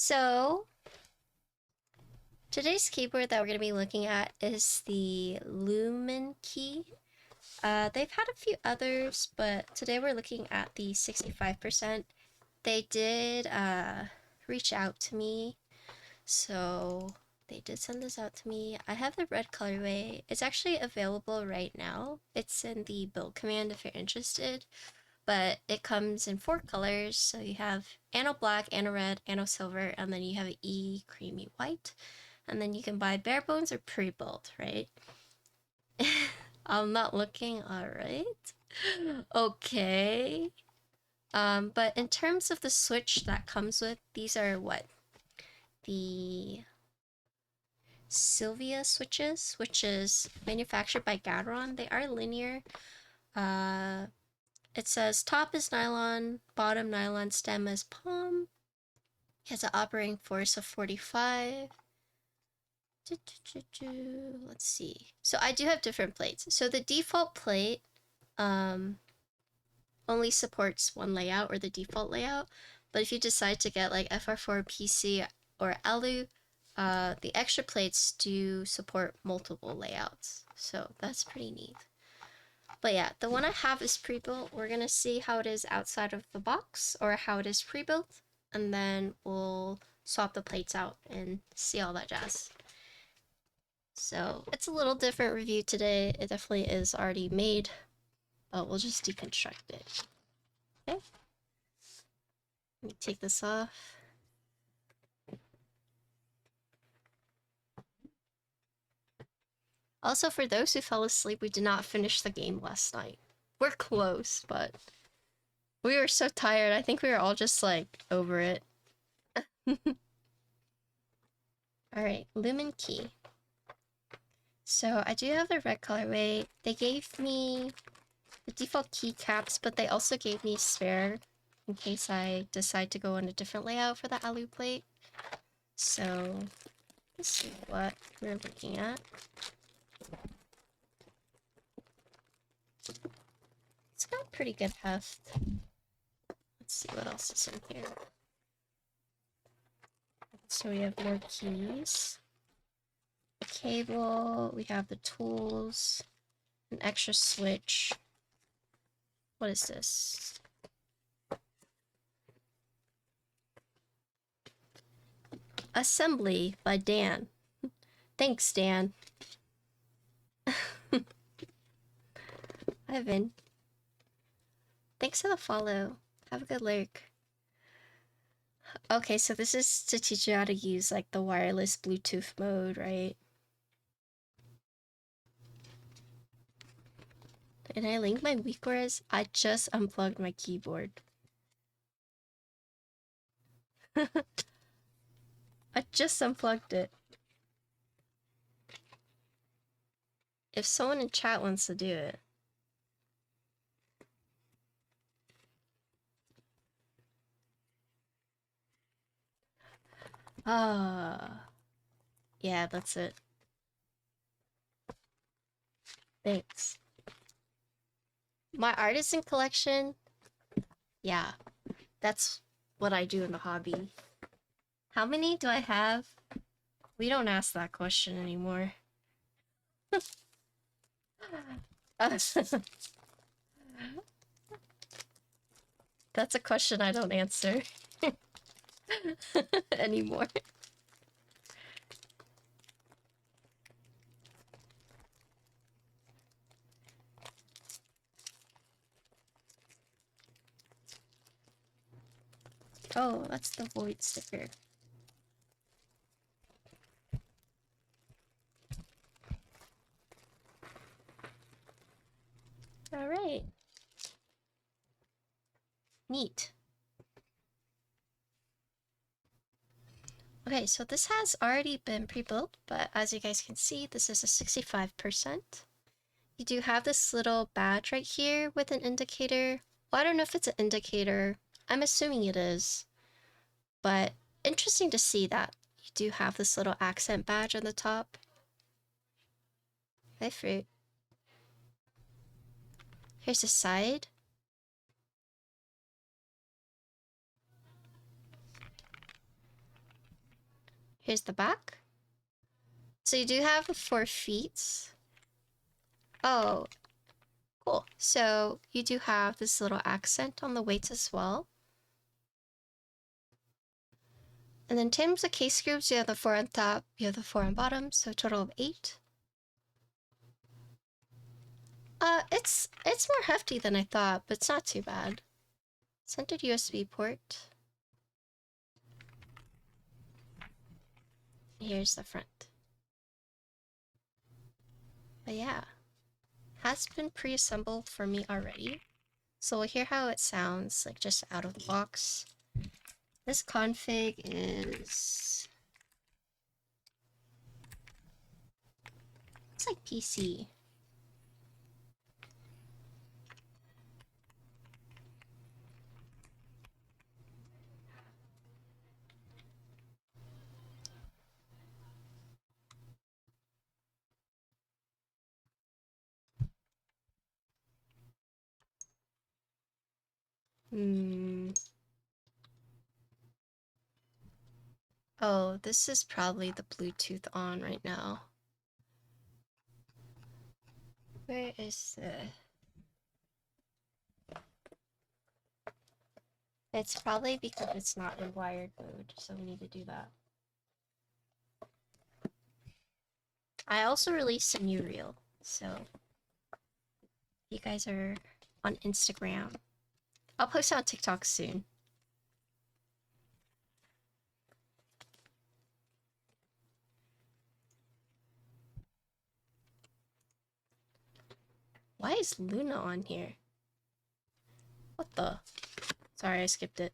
So, today's keyboard that we're going to be looking at is the Luminkey. They've had a few others, but today we're looking at the 65%. They did reach out to me, so they did send this out to me. I have the red colorway. It's actually available right now. It's in the build command if you're interested. But it comes in 4 colors, so you have Anno Black, Anno Red, Anno Silver, and then you have E Creamy White. And then you can buy bare bones or pre-built, right? I'm not looking alright. Okay. But in terms of the switch that comes with, these are what? The Sylva switches, which is manufactured by Gateron. They are linear. It says top is nylon, bottom nylon, stem is palm. It has an operating force of 45. Let's see. So I do have different plates. So the default plate only supports one layout, or the default layout. But if you decide to get like FR4 PC or Alu, the extra plates do support multiple layouts. So that's pretty neat. But yeah, the one I have is pre-built. We're gonna see how it is outside of the box, or how it is pre-built, and then we'll swap the plates out and see all that jazz. So it's a little different review today. It definitely is already made, but we'll just deconstruct it. Okay. Let me take this off. Also, for those who fell asleep, we did not finish the game last night. We're close, but we were so tired. I think we were all just like over it. Alright, Luminkey. So I do have the red colorway. They gave me the default keycaps, but they also gave me a spare in case I decide to go on a different layout for the Alu plate. So let's see what we're looking at. It's got pretty good heft. Let's see what else is in here. So we have more keys, a cable, we have the tools, an extra switch. What is this? Assembly by Dan. Thanks, Dan. Ivan. Thanks for the follow. Have a good lurk. Okay, so this is to teach you how to use like the wireless Bluetooth mode, right? And I link my weak words. I just unplugged my keyboard. I just unplugged it. If someone in chat wants to do it. Yeah, that's it. Thanks. My artisan collection, yeah, that's what I do in the hobby. How many do I have? We don't ask that question anymore. That's a question I don't answer anymore. Oh, that's the void sticker. All right. Neat. Okay, so this has already been pre-built, but as you guys can see, this is a 65%. You do have this little badge right here with an indicator. Well, I don't know if it's an indicator. I'm assuming it is. But interesting to see that you do have this little accent badge on the top. Hi, fruit. Here's the side. Here's the back. So you do have 4 feet. Oh, cool. So you do have this little accent on the weights as well. And then in terms of case groups, you have the 4 on top, you have the 4 on bottom, so a total of 8. It's more hefty than I thought, but it's not too bad. Centered USB port. Here's the front. But yeah, has been pre-assembled for me already. So we'll hear how it sounds, like just out of the box. This config is... it's like PC. Oh, this is probably the Bluetooth on right now. Where is the... it's probably because it's not in wired mode, so we need to do that. I also released a new reel, so if you guys are on Instagram, I'll post it on TikTok soon. Why is Luna on here? What the? Sorry, I skipped it.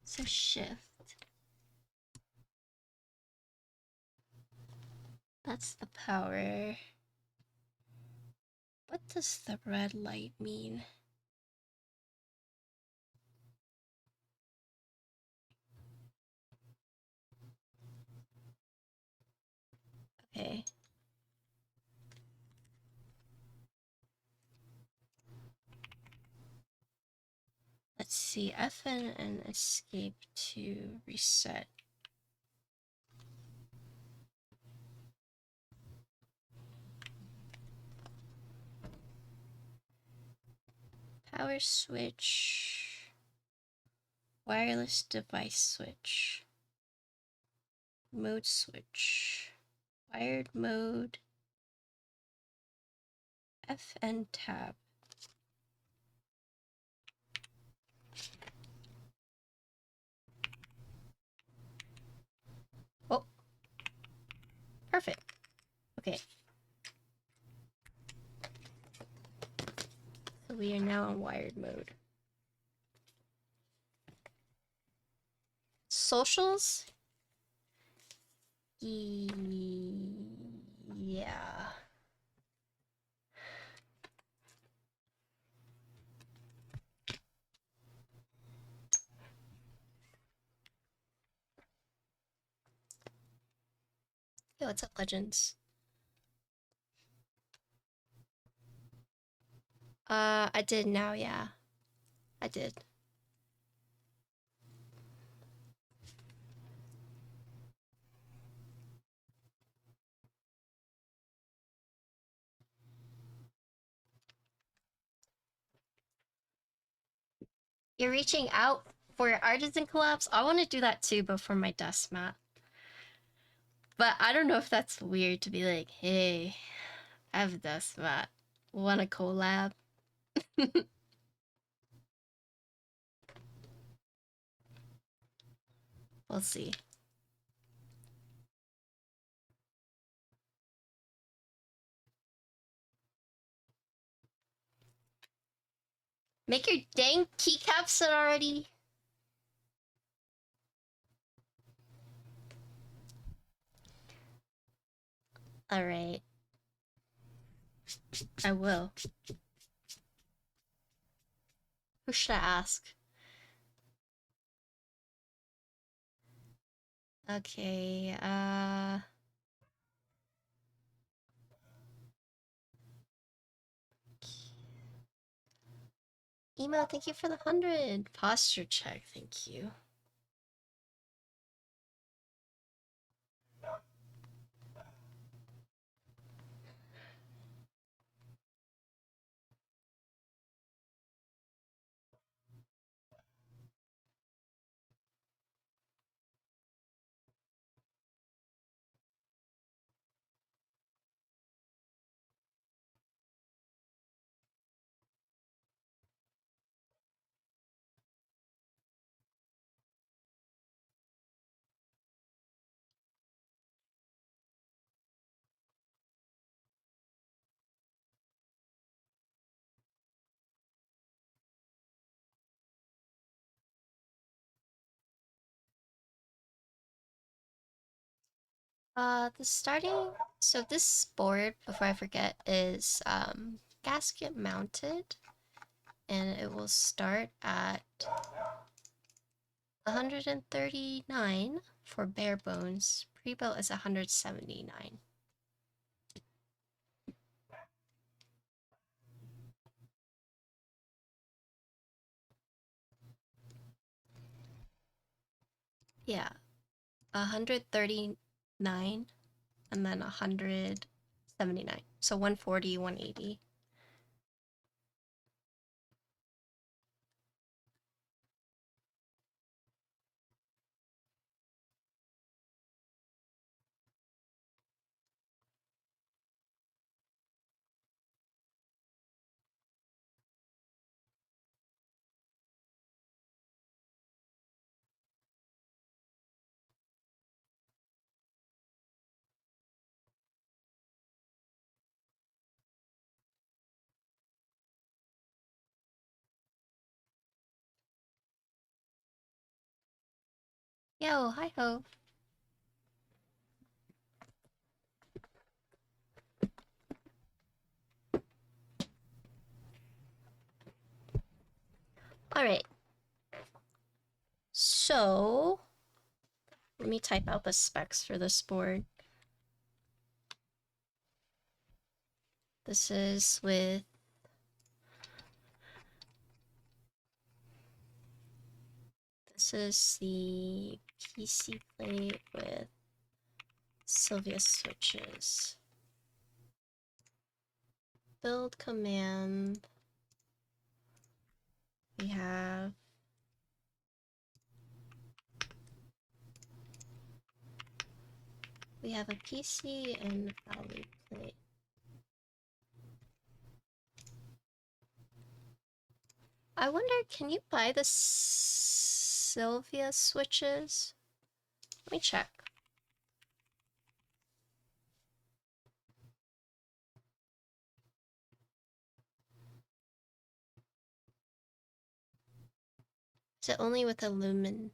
So shift. That's the power. What does the red light mean? Okay. Let's see, FN and escape to reset. Power switch. Wireless device switch. Mode switch. Wired mode. FN tab. Oh. Perfect. Okay. So we are now on wired mode. Socials? Yeah. Yo, what's up, Legends? I did now, yeah. I did. You're reaching out for your artisan collabs? I want to do that too, but for my dust mat. But I don't know if that's weird to be like, hey, I have a dust mat. Want a collab? We'll see. Make your dang keycaps already. Alright. I will. Who should I ask? Okay, Emo, thank you for the 100. Posture check, thank you. So this board, before I forget, is gasket mounted, and it will start at 139 for bare bones. Prebuilt is 179. Yeah, 139 and then 179. So 140, 180. Yo, hi ho. Alright. So, let me type out the specs for this board. This is with this is the PC plate with Sylva switches. Build command. We have a PC and value plate. I wonder, can you buy the Sylva switches? Let me check. Is it only with a lumen?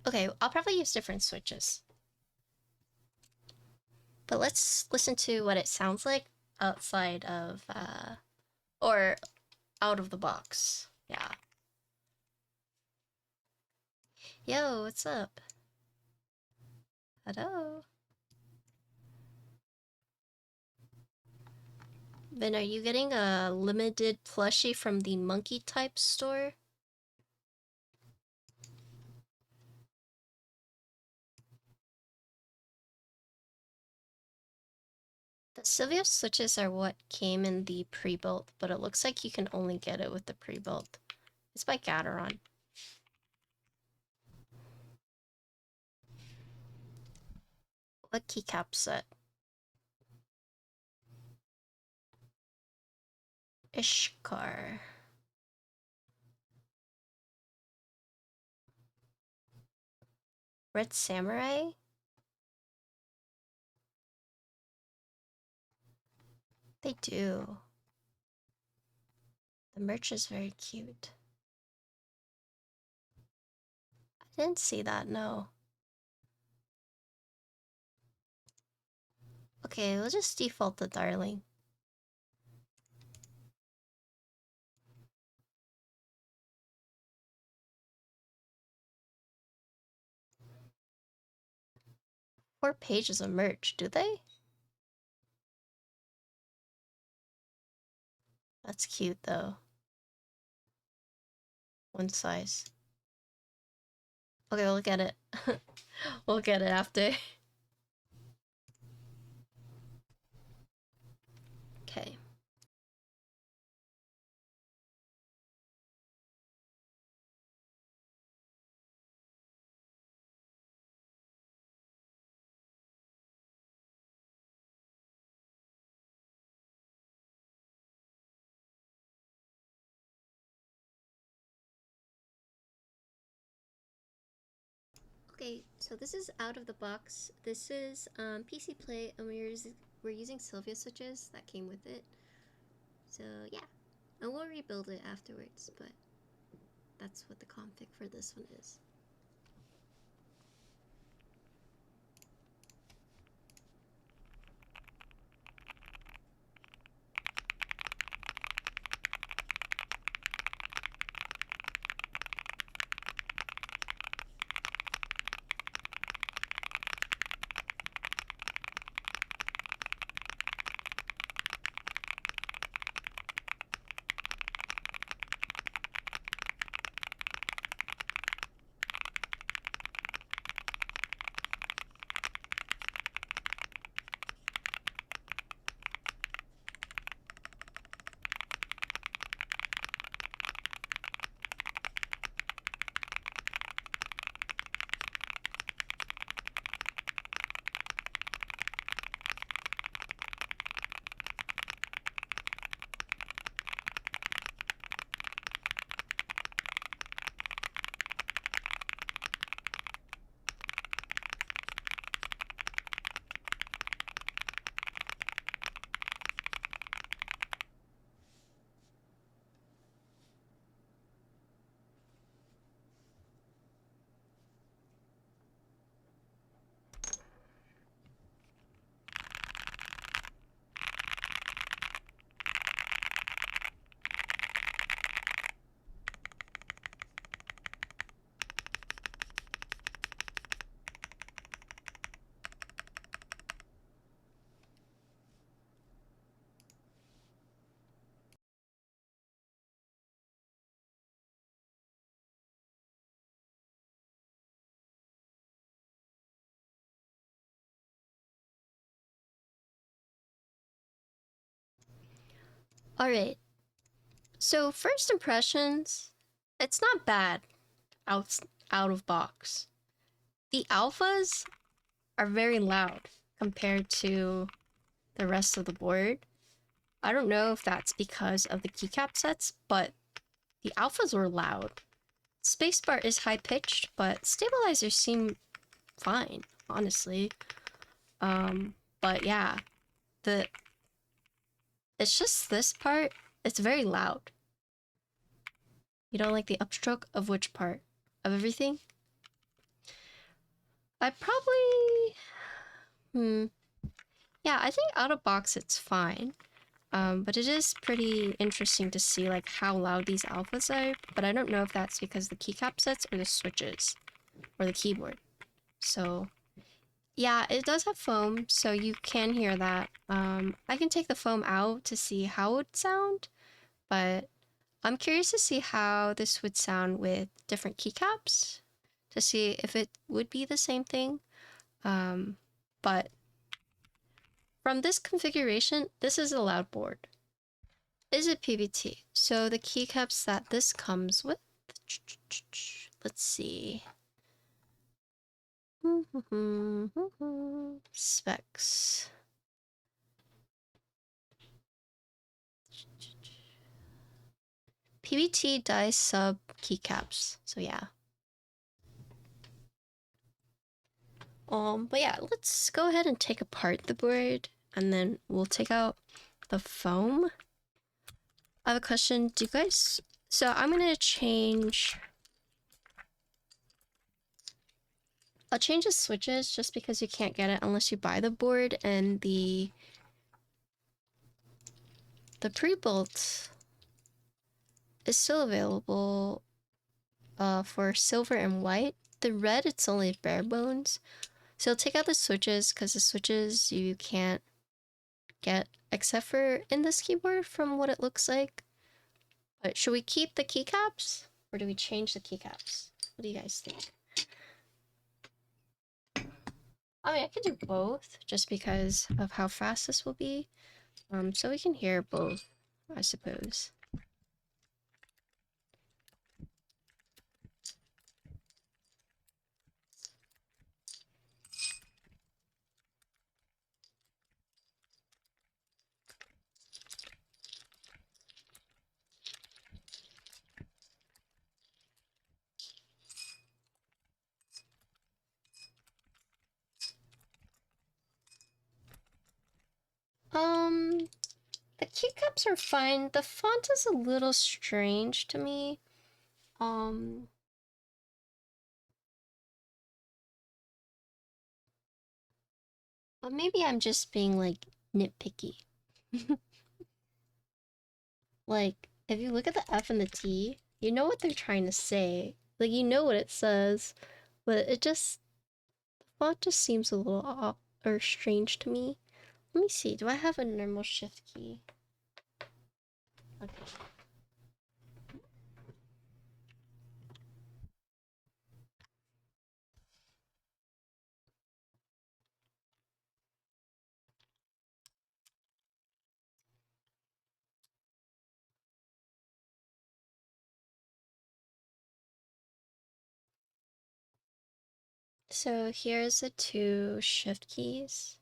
Okay, I'll probably use different switches. But let's listen to what it sounds like outside of, or out of the box. Yeah. Yo, what's up? Hello? Vin, are you getting a limited plushie from the monkey type store? The Sylva switches are what came in the pre-built, but it looks like you can only get it with the pre-built. It's by Gateron. What keycap set? Ishkar. Red Samurai? They do. The merch is very cute. I didn't see that, no. Okay, we'll just default the darling. Four pages of merch, do they? That's cute though. One size. Okay, we'll get it. We'll get it after. Okay. Okay, so this is out of the box. This is PC Play, and we're using Sylva switches that came with it. So yeah, and we'll rebuild it afterwards, but that's what the config for this one is. Alright, so first impressions, it's not bad out of box. The alphas are very loud compared to the rest of the board. I don't know if that's because of the keycap sets, but the alphas were loud. Spacebar is high-pitched, but stabilizers seem fine, honestly. But yeah, it's just this part, it's very loud. You don't like the upstroke of which part? Of everything? I probably... Yeah, I think out of box it's fine. But it is pretty interesting to see like how loud these alphas are, but I don't know if that's because the keycap sets or the switches or the keyboard. So yeah, it does have foam, so you can hear that. I can take the foam out to see how it would sound, but I'm curious to see how this would sound with different keycaps to see if it would be the same thing. But from this configuration, this is a loud board. Is it PBT? So the keycaps that this comes with, let's see. Specs. PBT die sub keycaps. So yeah. But yeah, let's go ahead and take apart the board and then we'll take out the foam. I have a question. Do you guys... So I'm gonna change... I'll change the switches just because you can't get it unless you buy the board, and the pre-built is still available for silver and white. The red, it's only bare bones. So I'll take out the switches because the switches you can't get except for in this keyboard from what it looks like. But should we keep the keycaps? Or do we change the keycaps? What do you guys think? I mean, I could do both, just because of how fast this will be. So we can hear both, I suppose. The keycaps are fine. The font is a little strange to me. But maybe I'm just being, like, nitpicky. Like, if you look at the F and the T, you know what they're trying to say. Like, you know what it says, but it just... the font just seems a little off or strange to me. Let me see, do I have a normal shift key? Okay. So here's the two shift keys.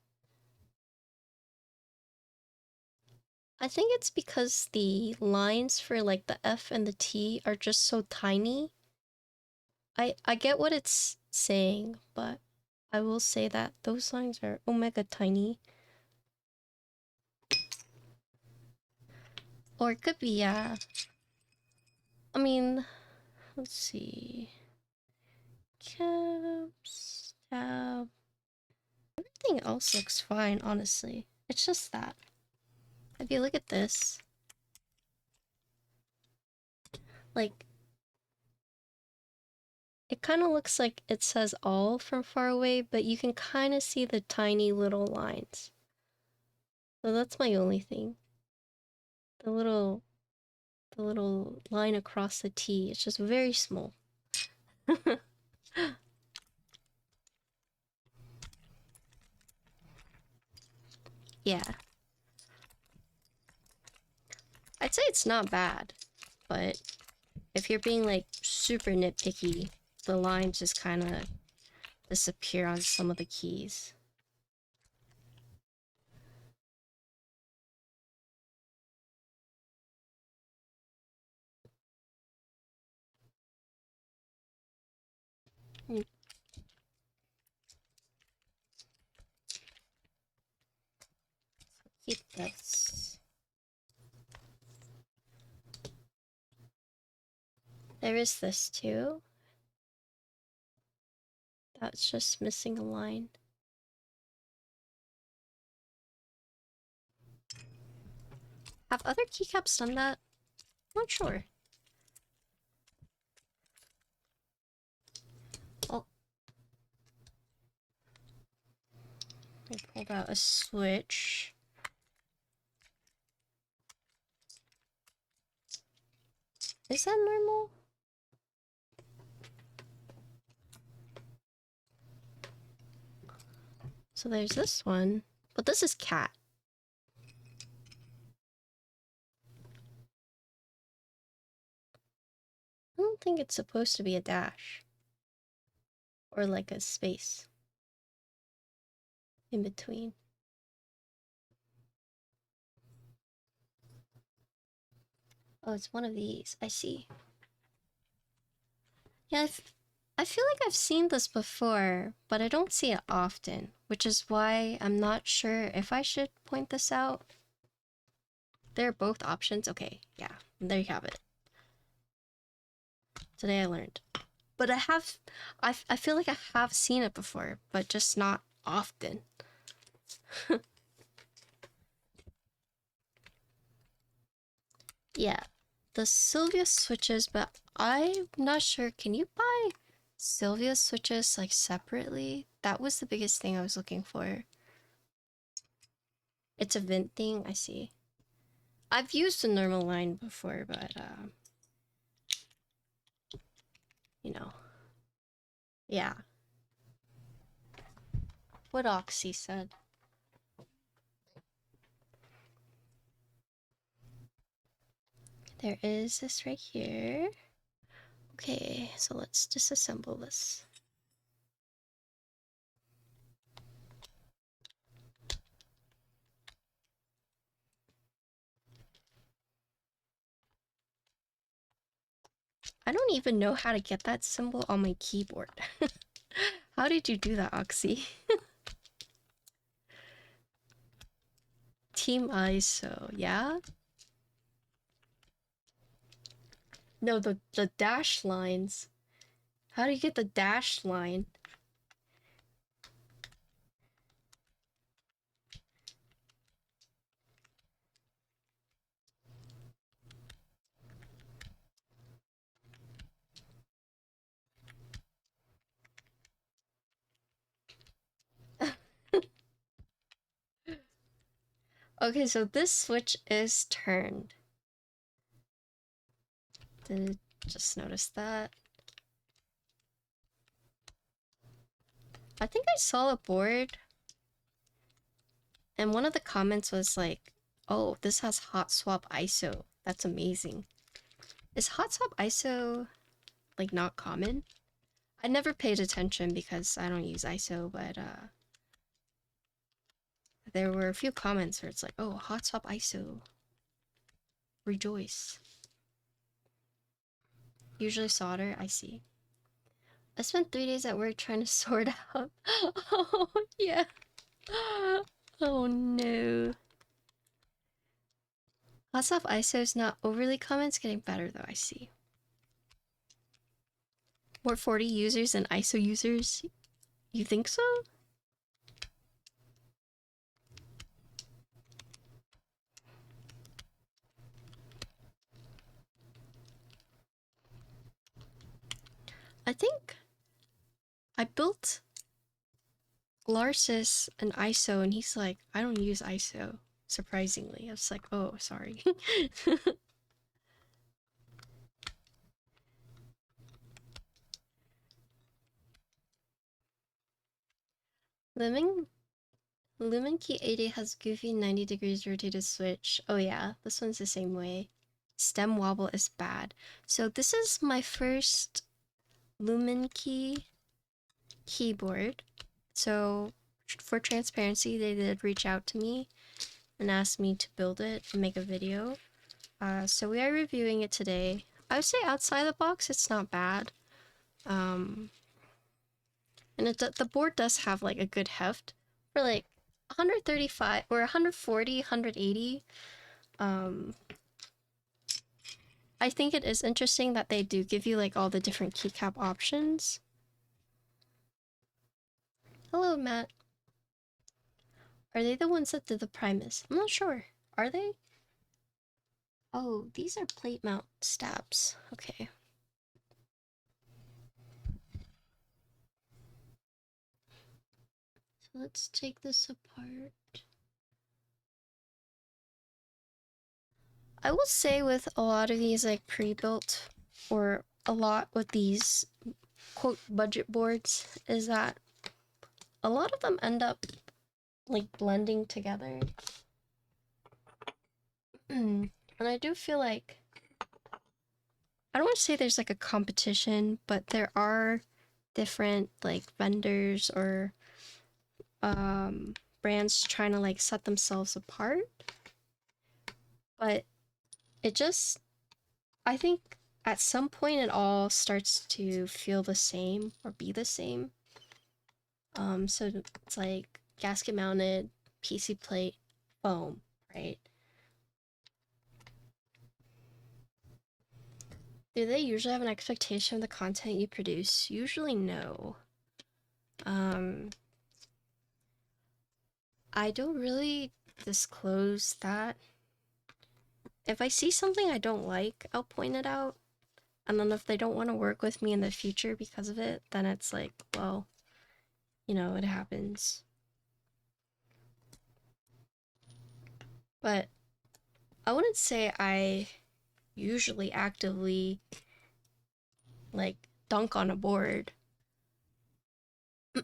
I think it's because the lines for like the F and the T are just so tiny. I get what it's saying, but I will say that those lines are omega tiny. Or it could be, yeah. I mean, let's see. Caps, tab. Everything else looks fine, honestly. It's just that. If you look at this, like, it kind of looks like it says all from far away, but you can kind of see the tiny little lines. So that's my only thing. The little line across the T, it's just very small. Yeah. I'd say it's not bad, but if you're being like super nitpicky, the lines just kind of disappear on some of the keys. Keep this. There is this too. That's just missing a line. Have other keycaps done that? I'm not sure. Oh. I pulled out a switch. Is that normal? So there's this one, but this is cat. I don't think it's supposed to be a dash. Or like a space in between. Oh, it's one of these. I see. Yeah, I feel like I've seen this before, but I don't see it often, which is why I'm not sure if I should point this out. They're both options. Okay, yeah, there you have it. Today I learned. But I feel like I have seen it before, but just not often. Yeah, the Sylva switches, but I'm not sure. Can you buy Sylva switches like separately? That was the biggest thing I was looking for. It's a Vint thing, I see. I've used a normal line before, but you know, yeah. What Oxy said. There is this right here. Okay, so let's disassemble this. I don't even know how to get that symbol on my keyboard. How did you do that, Oxy? Team ISO, yeah? No, the dash lines. How do you get the dash line? Okay, so this switch is turned. Did just notice that. I think I saw a board, and one of the comments was like, oh, this has hot swap ISO. That's amazing. Is hot swap ISO like not common? I never paid attention because I don't use ISO, but there were a few comments where it's like, oh, hot swap ISO. Rejoice. Usually solder, I see. I spent 3 days at work trying to sort out. Oh, yeah. Oh, no. Hot swap ISO is not overly common. It's getting better, though, I see. More 40 users than ISO users? You think so? I think I built Larsis and ISO, and he's like, I don't use ISO, surprisingly. I was like, oh, sorry. Luminkey65 has goofy 90 degrees rotated switch. Oh yeah, this one's the same way. Stem wobble is bad. So this is my first Luminkey keyboard. So for transparency, they did reach out to me and asked me to build it and make a video. So we are reviewing it today. I would say outside the box, it's not bad. And the board does have like a good heft for like 135 or 140, 180. I think it is interesting that they do give you like all the different keycap options. Hello, Matt. Are they the ones that did the Primus? I'm not sure. Are they? Oh, these are plate mount stabs. Okay. So let's take this apart. I will say with a lot of these like pre-built, or a lot with these quote budget boards, is that a lot of them end up like blending together. And I do feel like, I don't want to say there's like a competition, but there are different like vendors or brands trying to like set themselves apart. But it just, I think at some point it all starts to feel the same or be the same. So it's like gasket mounted, PC plate, foam, right? Do they usually have an expectation of the content you produce? Usually no. I don't really disclose that. If I see something I don't like, I'll point it out. And then if they don't want to work with me in the future because of it, then it's like, well, you know, it happens. But I wouldn't say I usually actively like dunk on a board.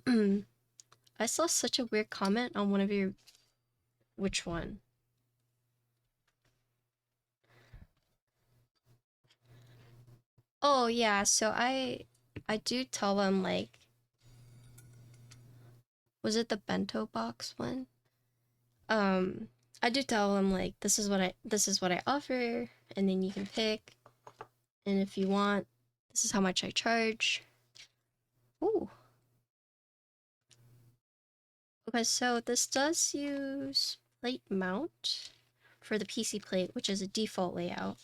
I saw such a weird comment on one of your... Which one? Oh yeah, so I do tell them like, was it the bento box one? I do tell them like, this is what I offer, and then you can pick, and if you want, this is how much I charge. Ooh. Okay, so this does use plate mount for the PC plate, which is a default layout.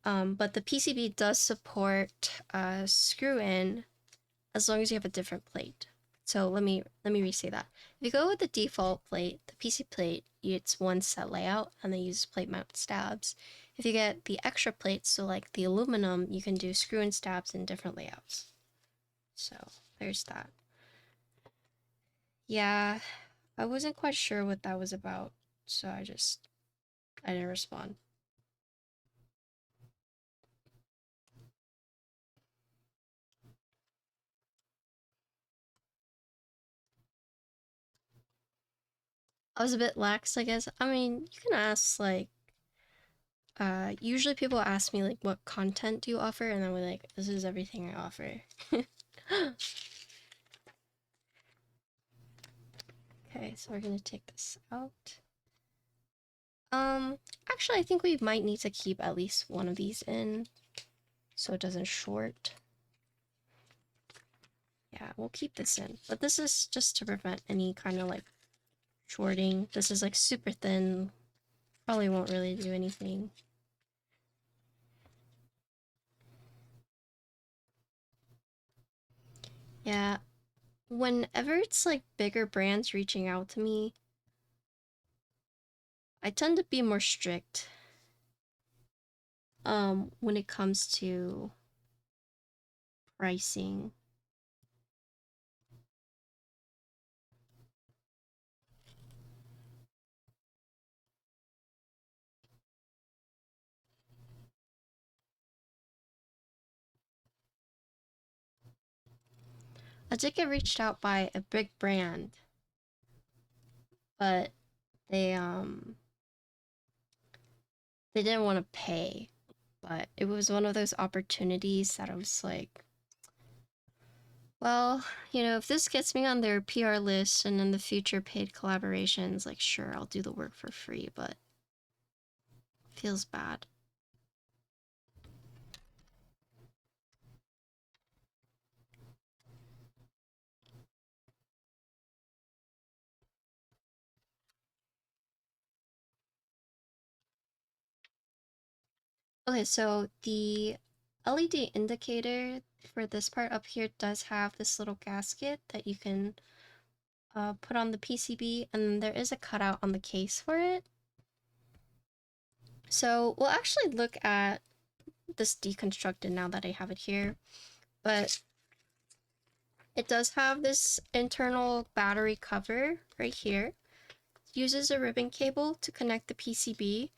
But the PCB does support screw in as long as you have a different plate. So let me re-say that. If you go with the default plate, the PC plate, it's one set layout and they use plate mount stabs. If you get the extra plates, so like the aluminum, you can do screw in stabs in different layouts. So there's that. Yeah, I wasn't quite sure what that was about, so I didn't respond. I was a bit lax, I guess. I mean, you can ask, like, usually people ask me, like, what content do you offer? And then we're like, this is everything I offer. Okay, so we're gonna take this out. Actually, I think we might need to keep at least one of these in so it doesn't short. Yeah, we'll keep this in. But this is just to prevent any kind of, like, shorting. This is, like, super thin. Probably won't really do anything. Yeah, whenever it's like bigger brands reaching out to me, I tend to be more strict when it comes to pricing. I did get reached out by a big brand, but they didn't want to pay. But it was one of those opportunities that I was like, well, you know, if this gets me on their PR list and in the future paid collaborations, like, sure, I'll do the work for free, but feels bad. Okay, so the LED indicator for this part up here does have this little gasket that you can put on the PCB, and there is a cutout on the case for it. So we'll actually look at this deconstructed now that I have it here, but it does have this internal battery cover right here. It uses a ribbon cable to connect the PCB.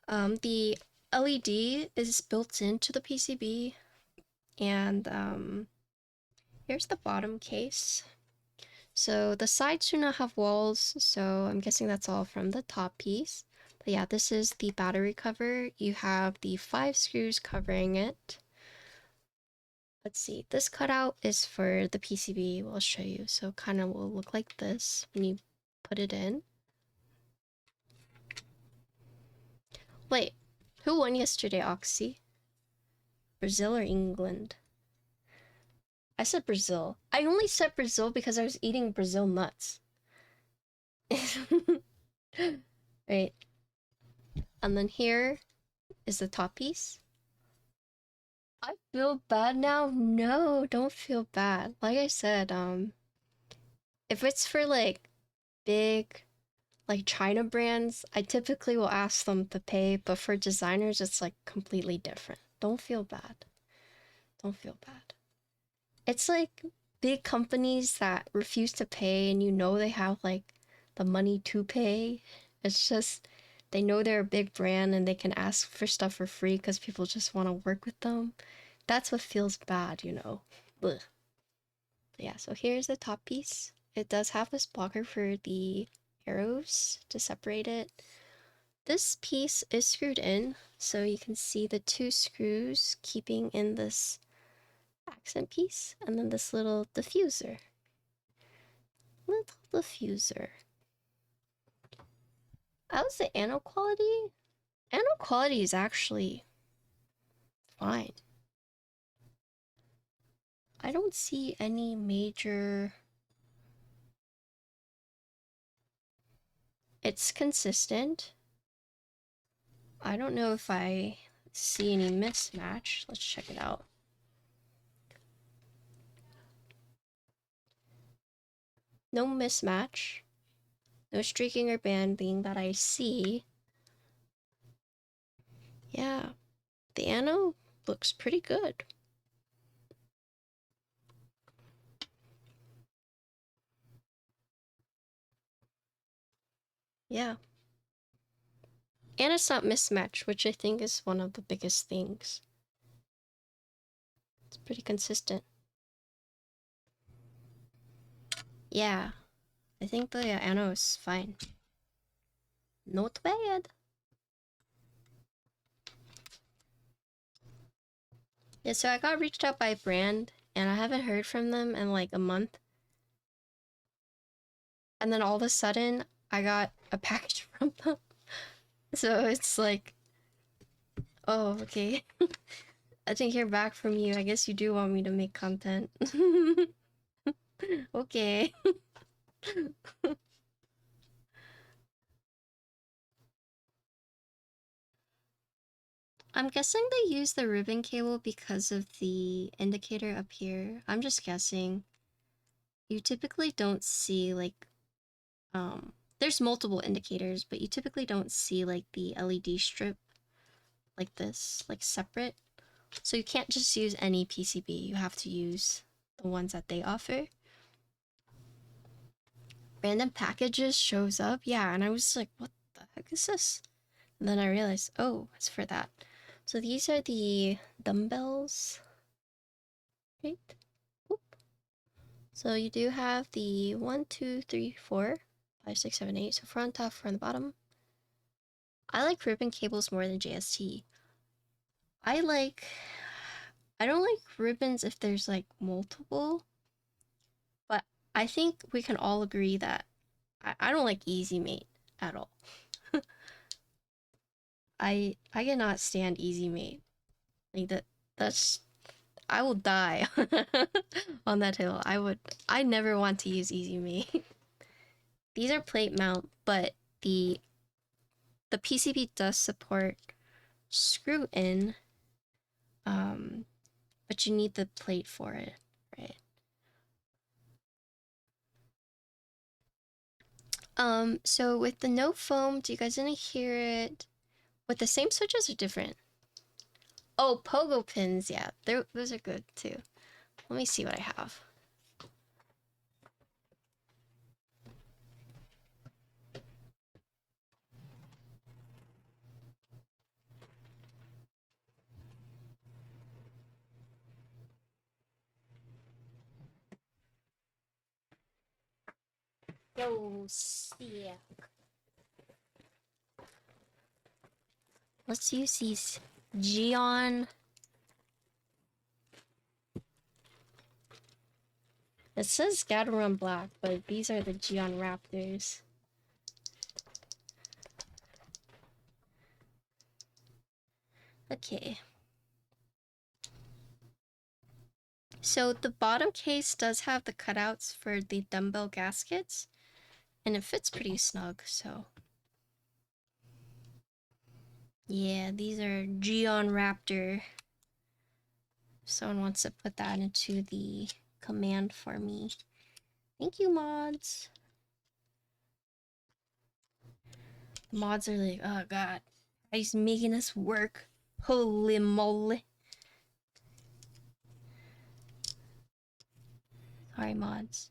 The LED is built into the PCB, and here's the bottom case. So the sides do not have walls, so I'm guessing that's all from the top piece. But yeah, this is the battery cover. You have the 5 screws covering it. Let's see, this cutout is for the PCB, we'll show you. So kind of will look like this when you put it in. Wait, who won yesterday, Oxy? Brazil or England? I said Brazil. I only said Brazil because I was eating Brazil nuts. Right. And then here is the top piece. I feel bad now? No, don't feel bad. Like I said, if it's for like big, like China brands, I typically will ask them to pay, but for designers, it's like completely different. Don't feel bad. Don't feel bad. It's like big companies that refuse to pay and you know they have like the money to pay. It's just, they know they're a big brand and they can ask for stuff for free because people just want to work with them. That's what feels bad, you know. Ugh. Yeah, so here's the top piece. It does have this blocker for the arrows to separate it. This piece is screwed in, so you can see the 2 screws keeping in this accent piece, and then this little diffuser. Little diffuser. How's the anode quality? Anode quality is actually fine. I don't see any major... It's consistent. I don't know if I see any mismatch. Let's check it out. No mismatch. No streaking or banding that I see. Yeah, the anode looks pretty good. Yeah. And it's not mismatched, which I think is one of the biggest things. It's pretty consistent. Yeah, I think the anode is fine. Not bad. Yeah, so I got reached out by a brand, and I haven't heard from them in like a month. And then all of a sudden, I got a package from them. So it's like, oh, okay. I didn't hear back from you. I guess you do want me to make content. Okay. I'm guessing they use the ribbon cable because of the indicator up here. I'm just guessing. You typically don't see like, there's multiple indicators, but you typically don't see like the LED strip like this, like separate. So you can't just use any PCB. You have to use the ones that they offer. Random packages shows up. Yeah, and I was like, what the heck is this? And then I realized, oh, it's for that. So these are the dumbbells. Right? Oop. So you do have the 1, 2, 3, 4, 5, 6, 7, 8. So front, top, front, bottom. I like ribbon cables more than JST. I don't like ribbons if there's like multiple, but I think we can all agree that I don't like Easy Mate at all. I cannot stand Easy Mate. Like that's I will die on that hill. I never want to use Easy Mate. These are plate mount, but the PCB does support screw in, but you need the plate for it, right? So with the no foam, do you guys want to hear it with the same switches or different? Oh, pogo pins, yeah, those are good too. Let me see what I have. Yo, sick. Let's use these Geon. It says Gateron Black, but these are the Geon Raptors. Okay. So the bottom case does have the cutouts for the dumbbell gaskets, and it fits pretty snug, so. Yeah, these are Geon Raptor. If someone wants to put that into the command for me. Thank you, mods. Mods are like, oh god, he's making us work. Holy moly. Sorry, mods.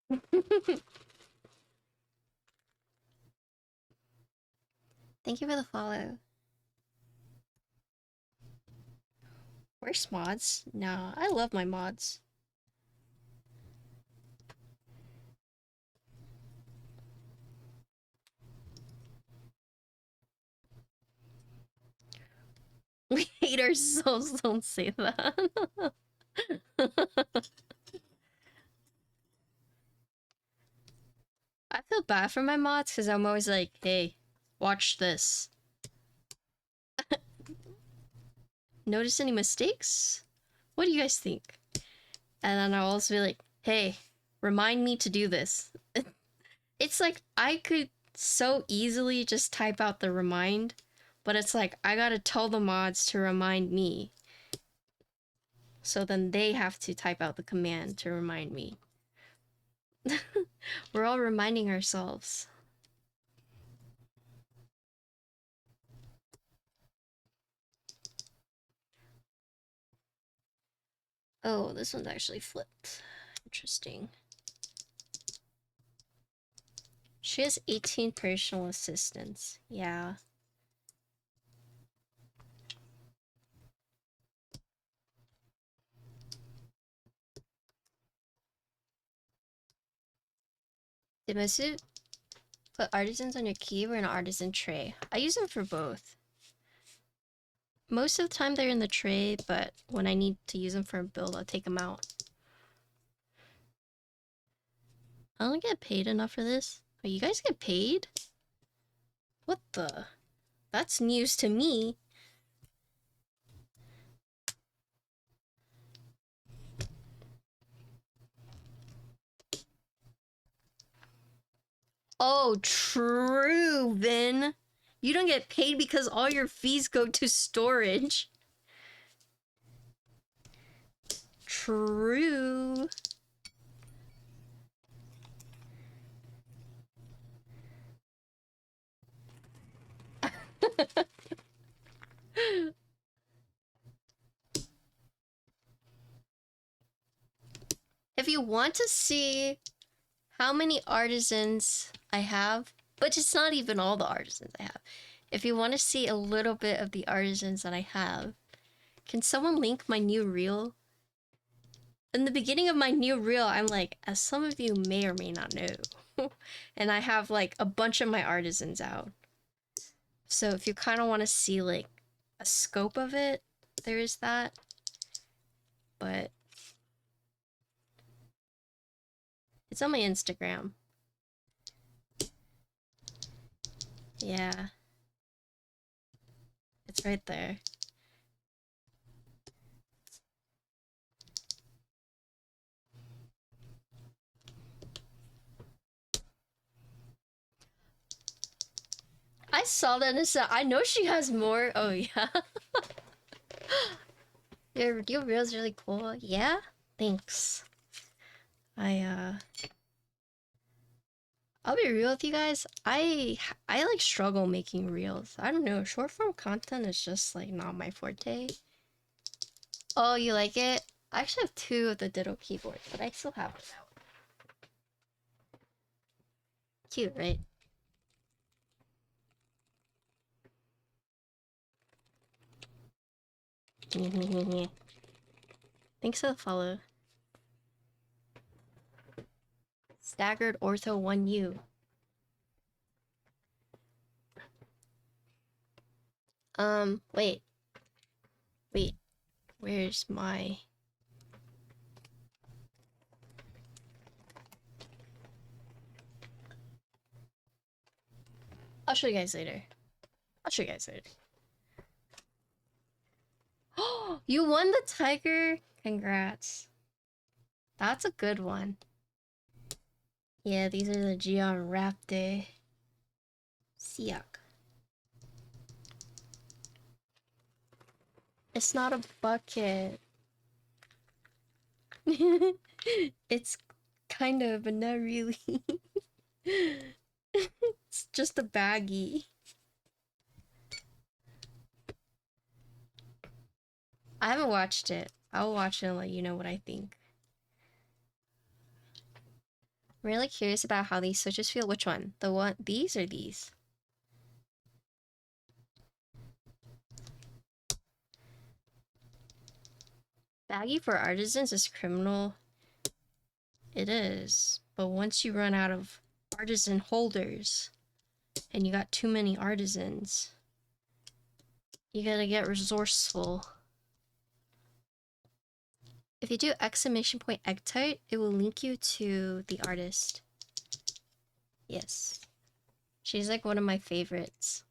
Thank you for the follow. Where's mods? Nah, I love my mods. We hate ourselves, don't say that. I feel bad for my mods because I'm always like, hey, watch this. Notice any mistakes? What do you guys think? And then I'll also be like, hey, remind me to do this. It's like I could so easily just type out the remind, but it's like I gotta tell the mods to remind me. So then they have to type out the command to remind me. We're all reminding ourselves. Oh, this one's actually flipped. Interesting. She has 18 personal assistants. Yeah. Did my suit put artisans on your key or an artisan tray? I use them for both. Most of the time they're in the tray, but when I need to use them for a build, I'll take them out. I don't get paid enough for this. Wait, you guys get paid? What the? That's news to me. Oh, true, Vin. You don't get paid because all your fees go to storage. True. If you want to see how many artisans I have, but it's not even all the artisans I have. If you want to see a little bit of the artisans that I have, can someone link my new reel? In the beginning of my new reel, I'm like, as some of you may or may not know, and I have like a bunch of my artisans out. So if you kind of want to see like a scope of it, there is that. But it's on my Instagram. Yeah. It's right there. I saw that and said, I know she has more. Oh, yeah. Your reel's really cool. Yeah? Thanks. I'll be real with you guys. I like struggle making reels. I don't know. Short form content is just like not my forte. Oh, you like it? I actually have 2 of the Ditto keyboards, but I still have it out. Cute, right? Thanks for the follow. Staggered Ortho 1U. Wait. Wait. Where's my... I'll show you guys later. I'll show you guys later. Oh, you won the tiger? Congrats. That's a good one. Yeah, these are the Geon Raptor. Siak. It's not a bucket. It's kind of, but not really. It's just a baggie. I haven't watched it. I'll watch it and let you know what I think. I'm really curious about how these switches feel. Which one? The one, these or these? Baggy for artisans is criminal. It is. But once you run out of artisan holders and you got too many artisans, you gotta get resourceful. If you do exclamation point egg-tite, it will link you to the artist. Yes. She's like one of my favorites.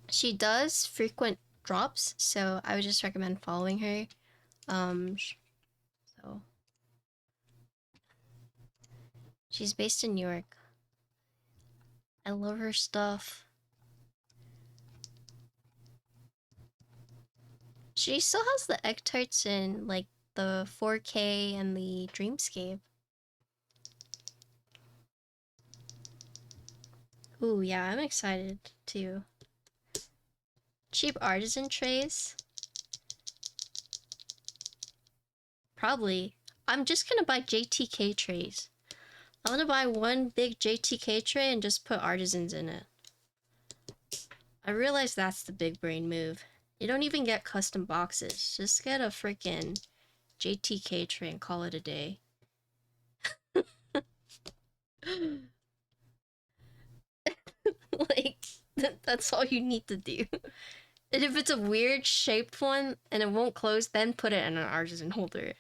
She does frequent drops, so I would just recommend following her. So she's based in New York. I love her stuff. She still has the egg-tites in like the 4K and the Dreamscape. Ooh, yeah, I'm excited too. Cheap artisan trays? Probably. I'm just gonna buy JTK trays. I'm gonna buy one big JTK tray and just put artisans in it. I realize that's the big brain move. You don't even get custom boxes. Just get a freaking JTK tray and call it a day. Like, that's all you need to do. And if it's a weird shaped one and it won't close, then put it in an artisan holder.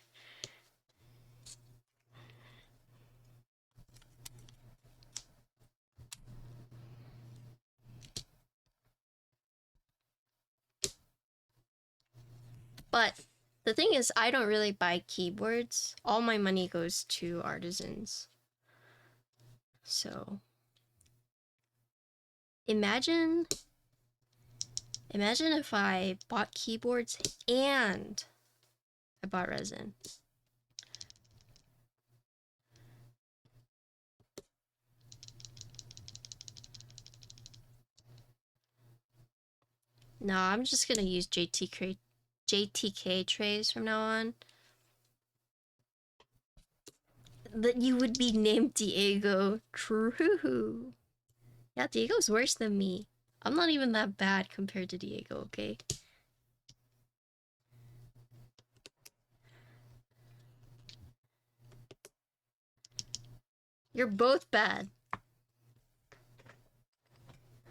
But the thing is, I don't really buy keyboards. All my money goes to artisans. So imagine if I bought keyboards and I bought resin. No, I'm just gonna use JTK trays from now on. That you would be named Diego. True. Yeah, Diego's worse than me. I'm not even that bad compared to Diego, okay? You're both bad.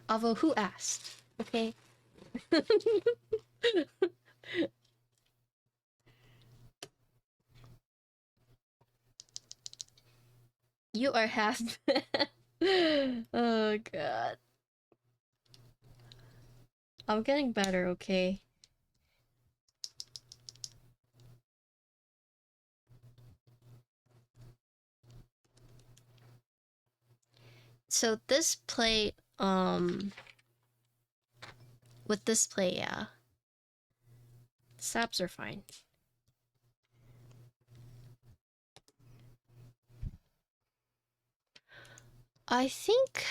Although, who asked? Okay? You are half bad. Oh, God. I'm getting better, okay? So this plate, with this plate, yeah. Saps are fine. I think...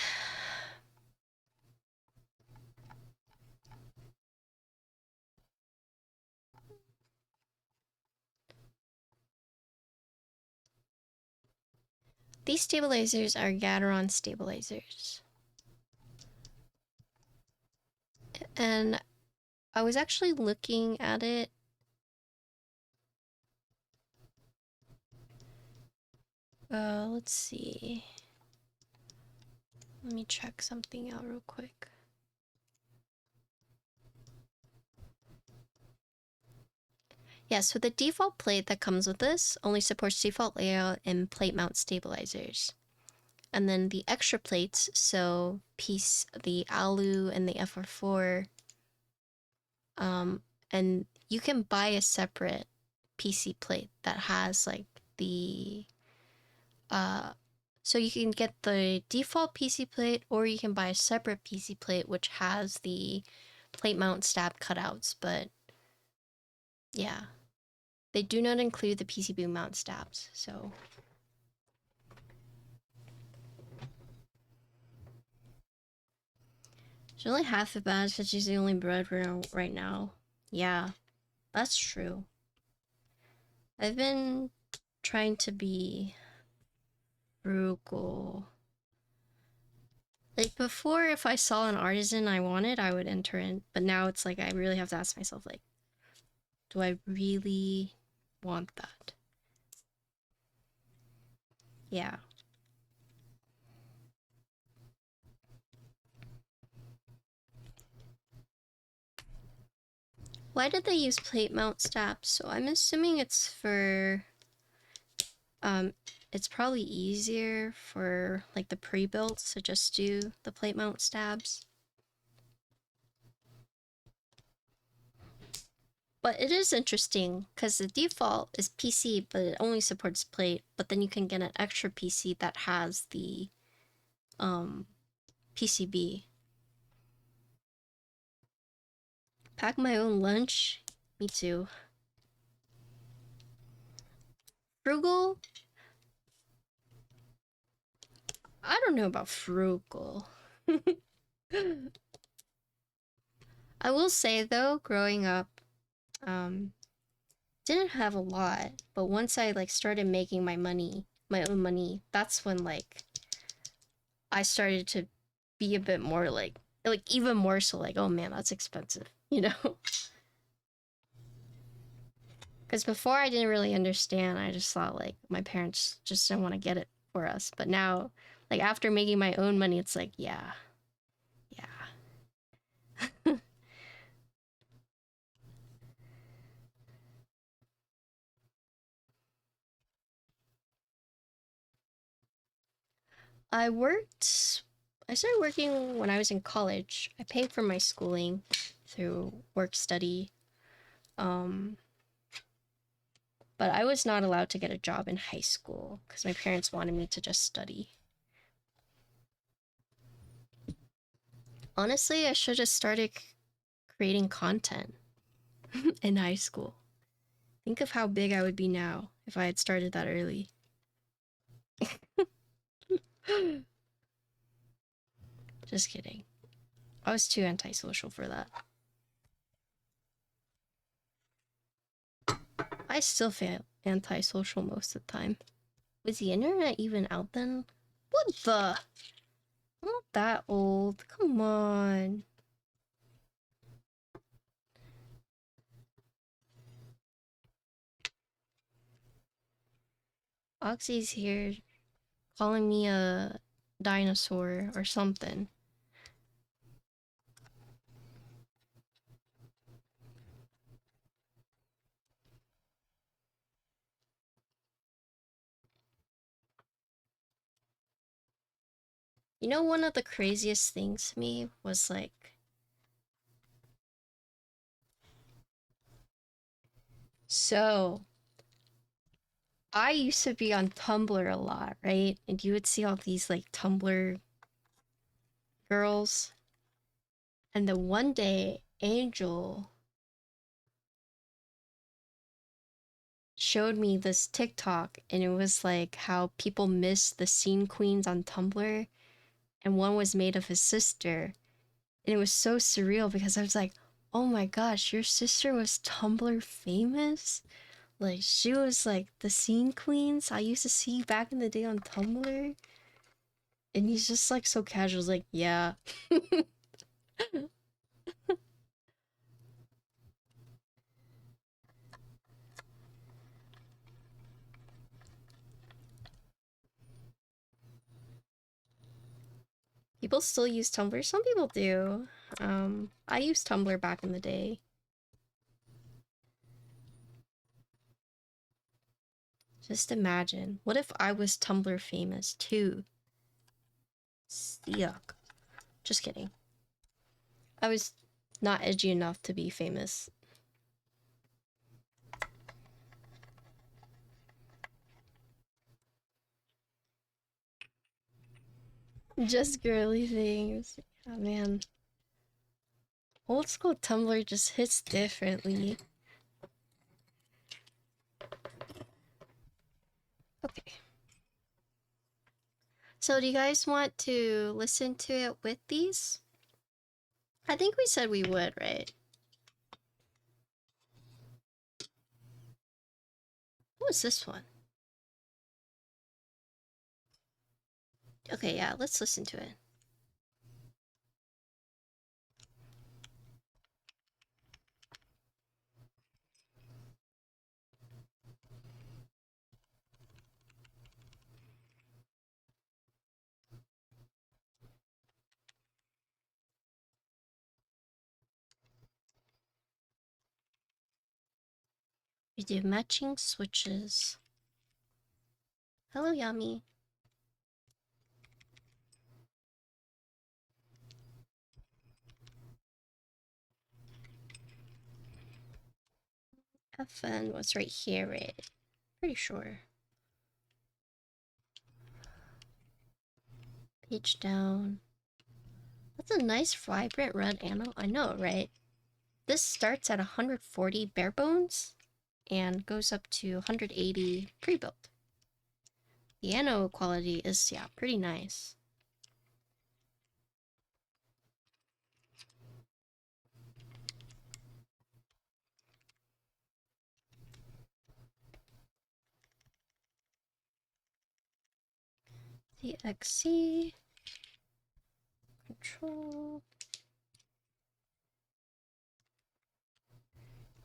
these stabilizers are Gateron stabilizers. And I was actually looking at it. Let's see. Let me check something out real quick. Yeah, so the default plate that comes with this only supports default layout and plate mount stabilizers. And then the extra plates, so the Alu and the FR4, and you can buy a separate PC plate that has like the, so you can get the default PC plate, or you can buy a separate PC plate which has the plate mount stab cutouts, but yeah. They do not include the PCB mount stabs, so... She's only half as bad because she's the only breadwinner right now. Yeah, that's true. I've been trying to be Frugal. Like before, if I saw an artisan I wanted, I would enter in. But now it's like I really have to ask myself, like, do I really want that? Yeah. Why did they use plate mount stabs? So I'm assuming it's for, it's probably easier for like the pre-builts to just do the plate mount stabs. But it is interesting because the default is PC, but it only supports plate. But then you can get an extra PC that has the PCB. Pack my own lunch? Me too. Frugal? I don't know about frugal. I will say though, growing up, didn't have a lot, but once I like started making my own money, that's when like I started to be a bit more like even more so like, oh man, that's expensive, you know? Because before I didn't really understand. I just thought like my parents just didn't want to get it for us. But now, like after making my own money, it's like, yeah. I started working when I was in college. I paid for my schooling through work study. But I was not allowed to get a job in high school because my parents wanted me to just study. Honestly, I should have started creating content in high school. Think of how big I would be now if I had started that early. Just kidding. I was too antisocial for that. I still feel antisocial most of the time. Was the internet even out then? What the? I'm not that old. Come on. Oxy's here calling me a dinosaur or something. You know, one of the craziest things to me was like, so I used to be on Tumblr a lot, right? And you would see all these like Tumblr girls. And then one day, Angel showed me this TikTok, and it was like how people miss the scene queens on Tumblr, and one was made of his sister. And it was so surreal because I was like, oh my gosh, your sister was Tumblr famous? Like, she was like the scene queens I used to see back in the day on Tumblr. And he's just like so casual, like, yeah. People still use Tumblr. Some people do. I used Tumblr back in the day. Just imagine. What if I was Tumblr famous too? Yuck. Just kidding. I was not edgy enough to be famous. Just girly things. Oh man. Old school Tumblr just hits differently. Okay. So do you guys want to listen to it with these? I think we said we would, right? What was this one? Okay, yeah, let's listen to it. We do matching switches. Hello, Yami. FN was right here, right? Pretty sure. Page down. That's a nice vibrant red anno. I know, right? This starts at 140 bare bones and goes up to 180 pre-built. The anno quality is, yeah, pretty nice. DXC. Control.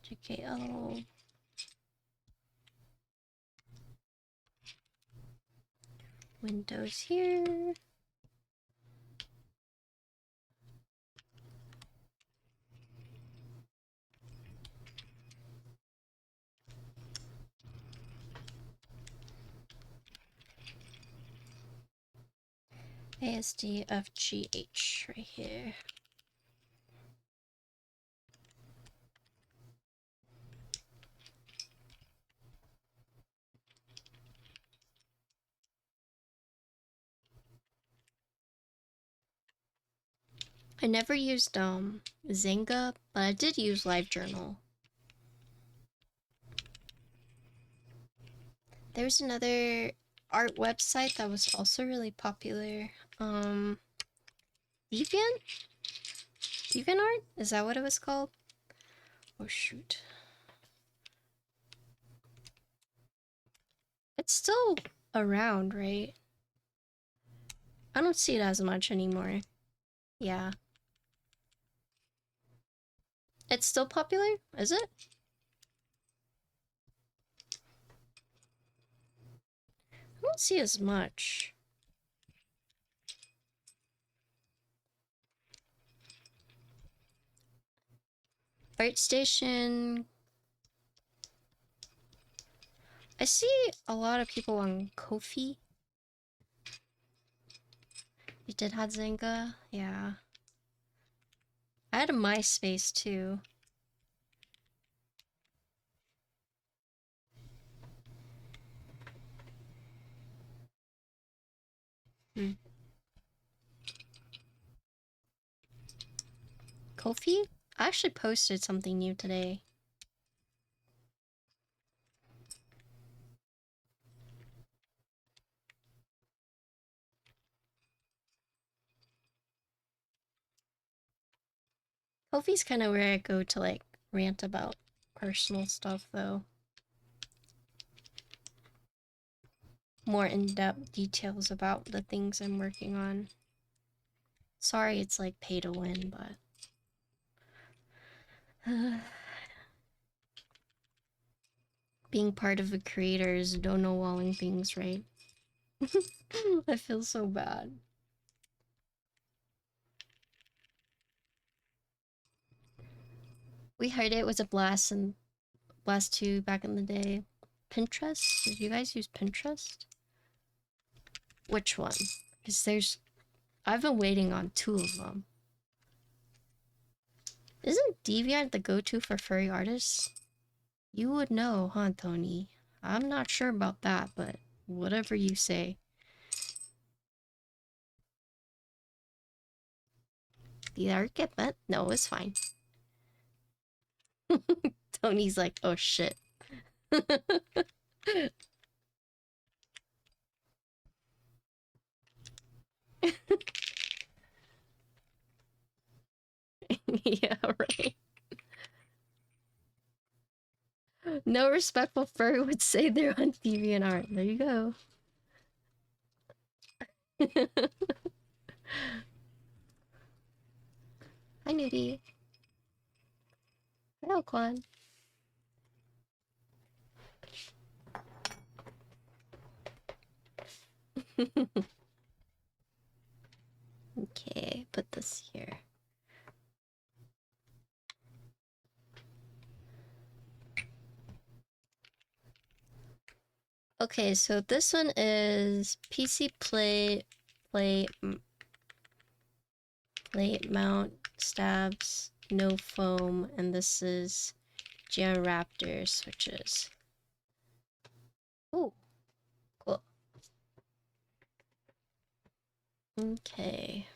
GKL. Windows here. ASDFGH right here. I never used Zynga, but I did use LiveJournal. There's another art website that was also really popular. Deviant? DeviantArt? Is that what it was called? Oh shoot. It's still around, right? I don't see it as much anymore. Yeah. It's still popular? Is it? I don't see as much. Art Station. I see a lot of people on Ko-fi. You did have Zynga? Yeah. I had a MySpace too. Ko-fi? I actually posted something new today. Ko-fi's kind of where I go to like rant about personal stuff though. More in-depth details about the things I'm working on. Sorry it's like pay to win, but... being part of a creator is don't-know-walling things, right? I feel so bad. We heard it was a blast and Blast 2 back in the day. Pinterest? Did you guys use Pinterest? Which one? Because I've been waiting on 2 of them. Isn't Deviant the go-to for furry artists? You would know, huh, Tony? I'm not sure about that, but whatever you say. Did art get bent? No, it's fine. Tony's like, oh shit. Yeah, right. No respectful furry would say they're on DeviantArt. There you go. Hi, Nudie. Hello, Quan. Okay, put this here. Okay, so this one is PC plate mount stabs, no foam, and this is Geon Raptor switches. Oh, cool. Okay.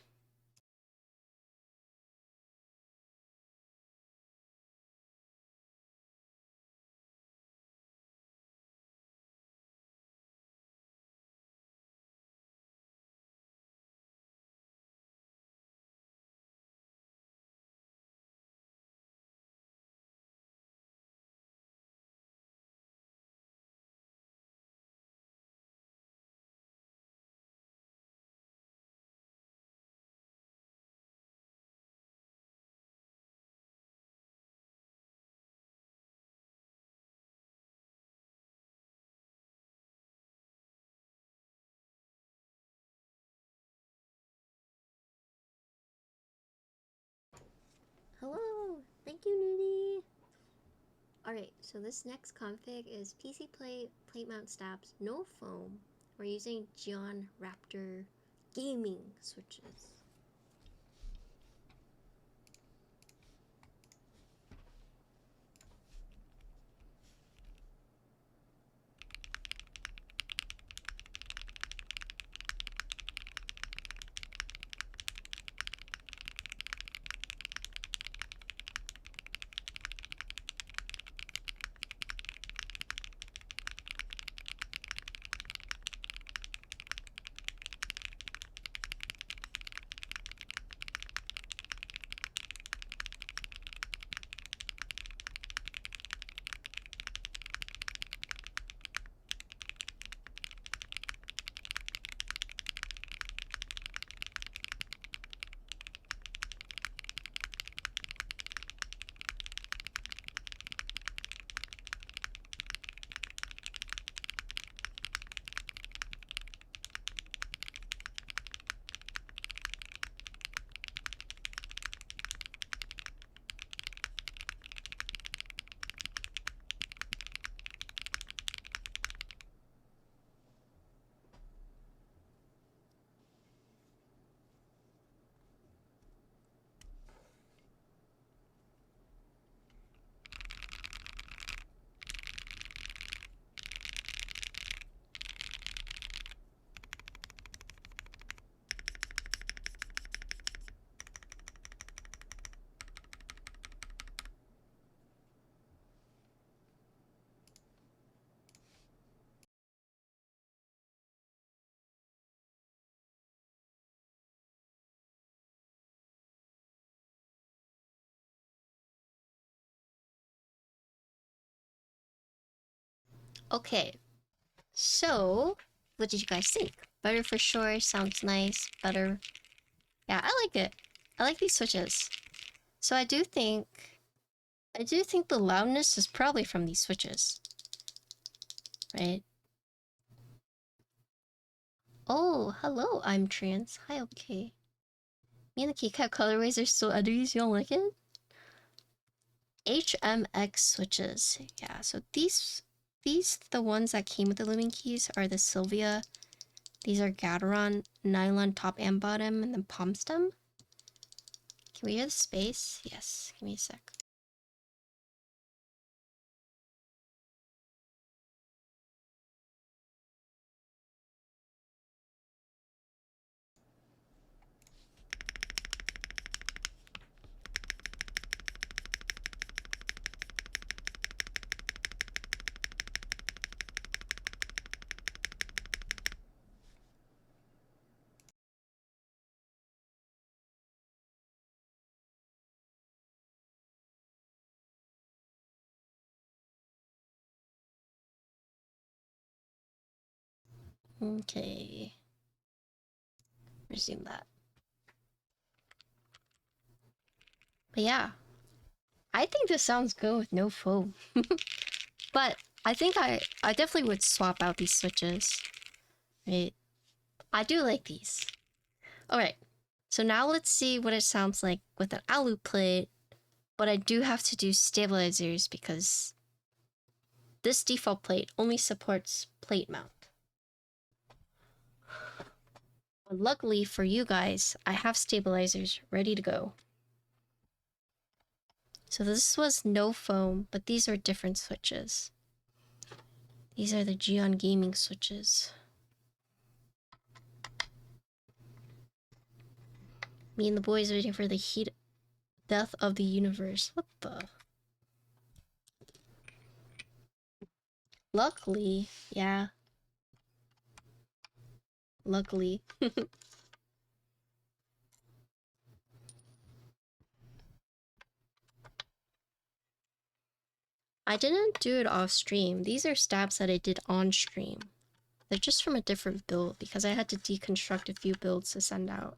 Hello! Thank you, Nudie! Alright, so this next config is PC plate mount stabs, no foam. We're using Geon Raptor gaming switches. Okay, so what did you guys think? Better for sure, sounds nice, better. Yeah, I like it. I like these switches. So I do think the loudness is probably from these switches. Right? Oh, hello, I'm trans. Hi, okay. Me and the Keycap colorways are so uddies, you don't like it? HMX switches. Yeah, so these, the ones that came with the Lumen keys are the Sylva. These are Gateron, nylon top and bottom, and then palm stem. Can we hear the space? Yes, give me a sec. Okay. resume that. But yeah, I think this sounds good with no foam. But I think I definitely would swap out these switches. Right? I do like these. Alright, so now let's see what it sounds like with an alu plate. But I do have to do stabilizers because this default plate only supports plate mount. But luckily for you guys, I have stabilizers ready to go. So this was no foam, but these are different switches. These are the Geon gaming switches. Me and the boys waiting for the heat death of the universe. What the? Luckily, yeah. Luckily. I didn't do it off stream. These are stabs that I did on stream. They're just from a different build because I had to deconstruct a few builds to send out.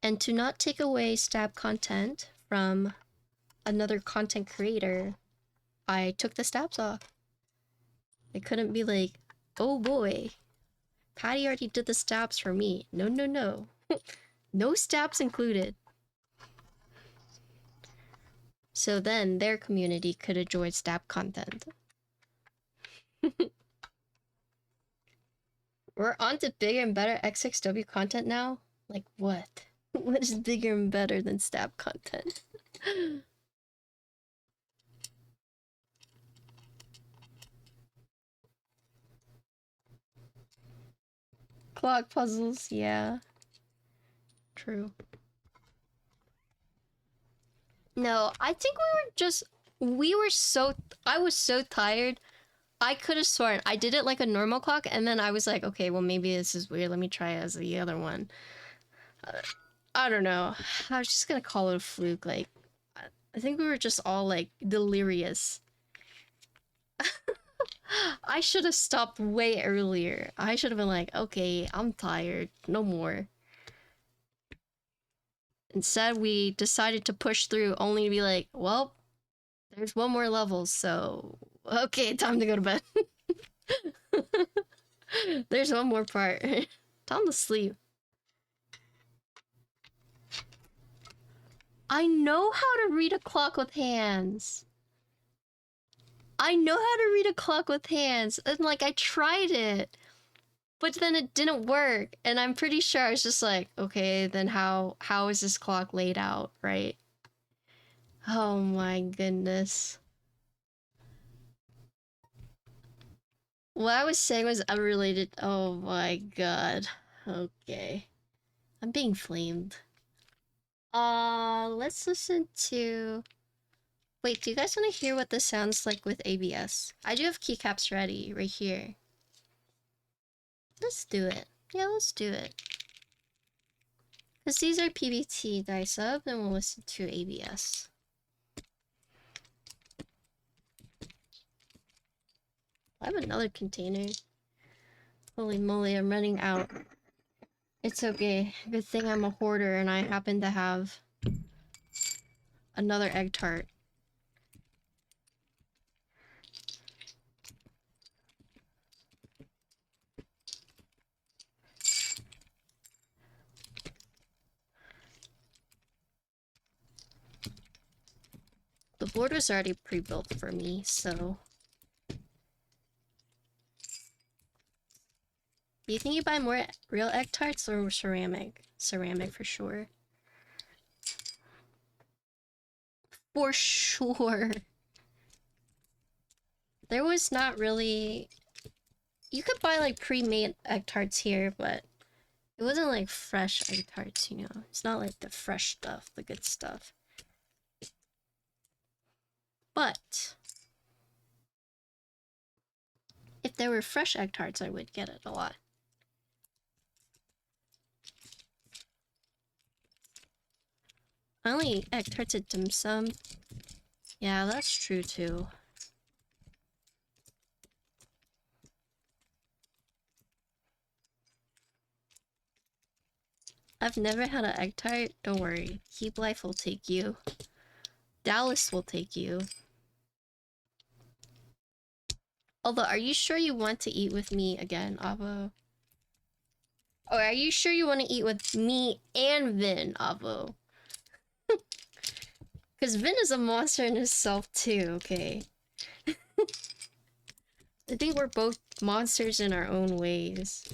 And to not take away stab content from another content creator, I took the stabs off. It couldn't be like, oh boy, Patty already did the stabs for me. No, no, no. No stabs included. So then their community could enjoy stab content. We're on to bigger and better X6W content now? Like what? What is bigger and better than stab content? Clock puzzles, yeah. True. No, I think I was so tired. I could have sworn I did it like a normal clock, and then I was like, okay, well maybe this is weird. Let me try it as the other one. I don't know. I was just gonna call it a fluke. Like, I think we were just all like delirious. I should have stopped way earlier. I should have been like, okay, I'm tired. No more. Instead, we decided to push through only to be like, well, there's one more level, so okay, time to go to bed. There's one more part. Time to sleep. I know how to read a clock with hands. I know how to read a clock with hands. And like, I tried it. But then it didn't work. And I'm pretty sure I was just like, okay, then how is this clock laid out, right? Oh my goodness. What I was saying was unrelated. Oh my god. Okay. I'm being flamed. Let's listen to... Wait, do you guys want to hear what this sounds like with ABS? I do have keycaps ready, right here. Let's do it. Yeah, let's do it. Because these are PBT dice up, and we'll listen to ABS. I have another container. Holy moly, I'm running out. It's okay. Good thing I'm a hoarder and I happen to have another egg tart. The board was already pre-built for me, so... Do you think you buy more real egg tarts or ceramic? Ceramic for sure. For sure. There was not really... You could buy like pre-made egg tarts here, but it wasn't like fresh egg tarts, you know? It's not like the fresh stuff, the good stuff. But... if there were fresh egg tarts, I would get it a lot. I only eat egg tarts at dim sum. Yeah, that's true too. I've never had an egg tart. Don't worry. Keep Life will take you. Dallas will take you. Although, are you sure you want to eat with me again, Avo? Or are you sure you want to eat with me and Vin, Avo? Because Vin is a monster in himself too, okay? I think we're both monsters in our own ways.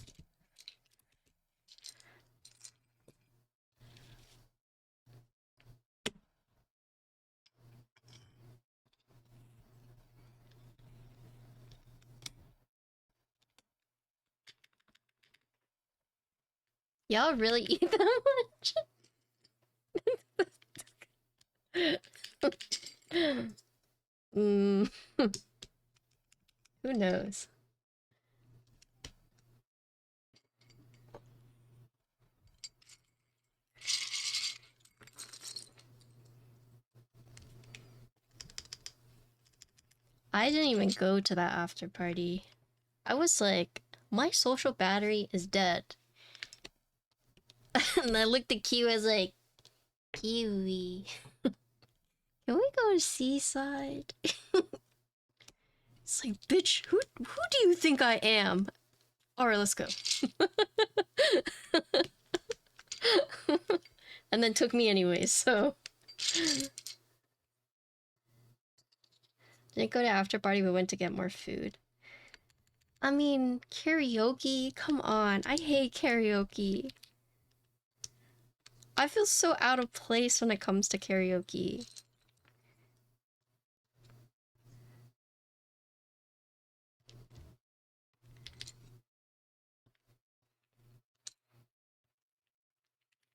Y'all really eat that much? Who knows? I didn't even go to that after party. I was like, my social battery is dead. And I looked at Kiwi, I was like, Kiwi, can we go to Seaside? It's like, bitch, who do you think I am? Alright, let's go. And then took me anyways, so. Didn't go to after party, we went to get more food. I mean, karaoke? Come on, I hate karaoke. I feel so out of place when it comes to karaoke.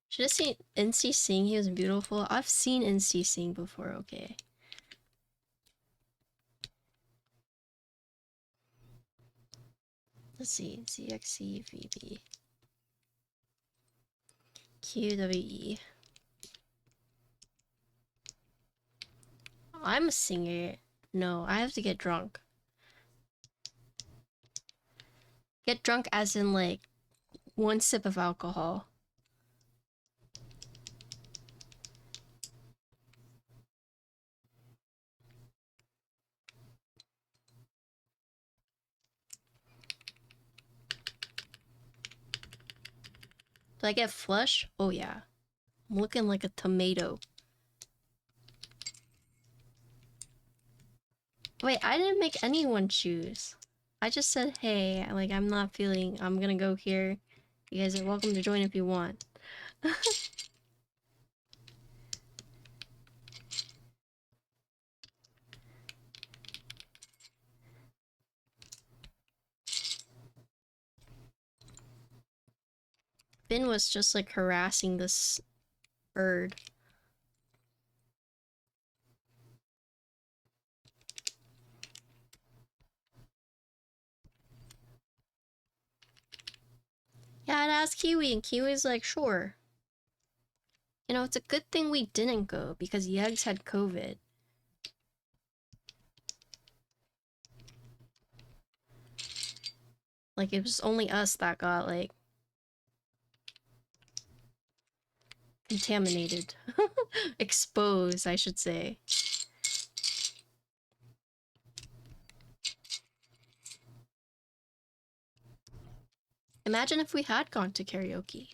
Should have seen NC sing, he was beautiful. I've seen NC sing before, okay. Let's see, ZXC, VB. QWE. I'm a singer. No, I have to get drunk. Get drunk as in like 1 sip of alcohol. Do I get flush? Oh yeah. I'm looking like a tomato. Wait, I didn't make anyone choose. I just said, hey, like I'm not feeling, I'm gonna go here. You guys are welcome to join if you want. Finn was just like harassing this bird. Yeah, I'd ask Kiwi, and Kiwi's like, sure. You know, it's a good thing we didn't go, because Yegs had COVID. Like, it was only us that got, like, contaminated. Exposed, I should say. Imagine if we had gone to karaoke.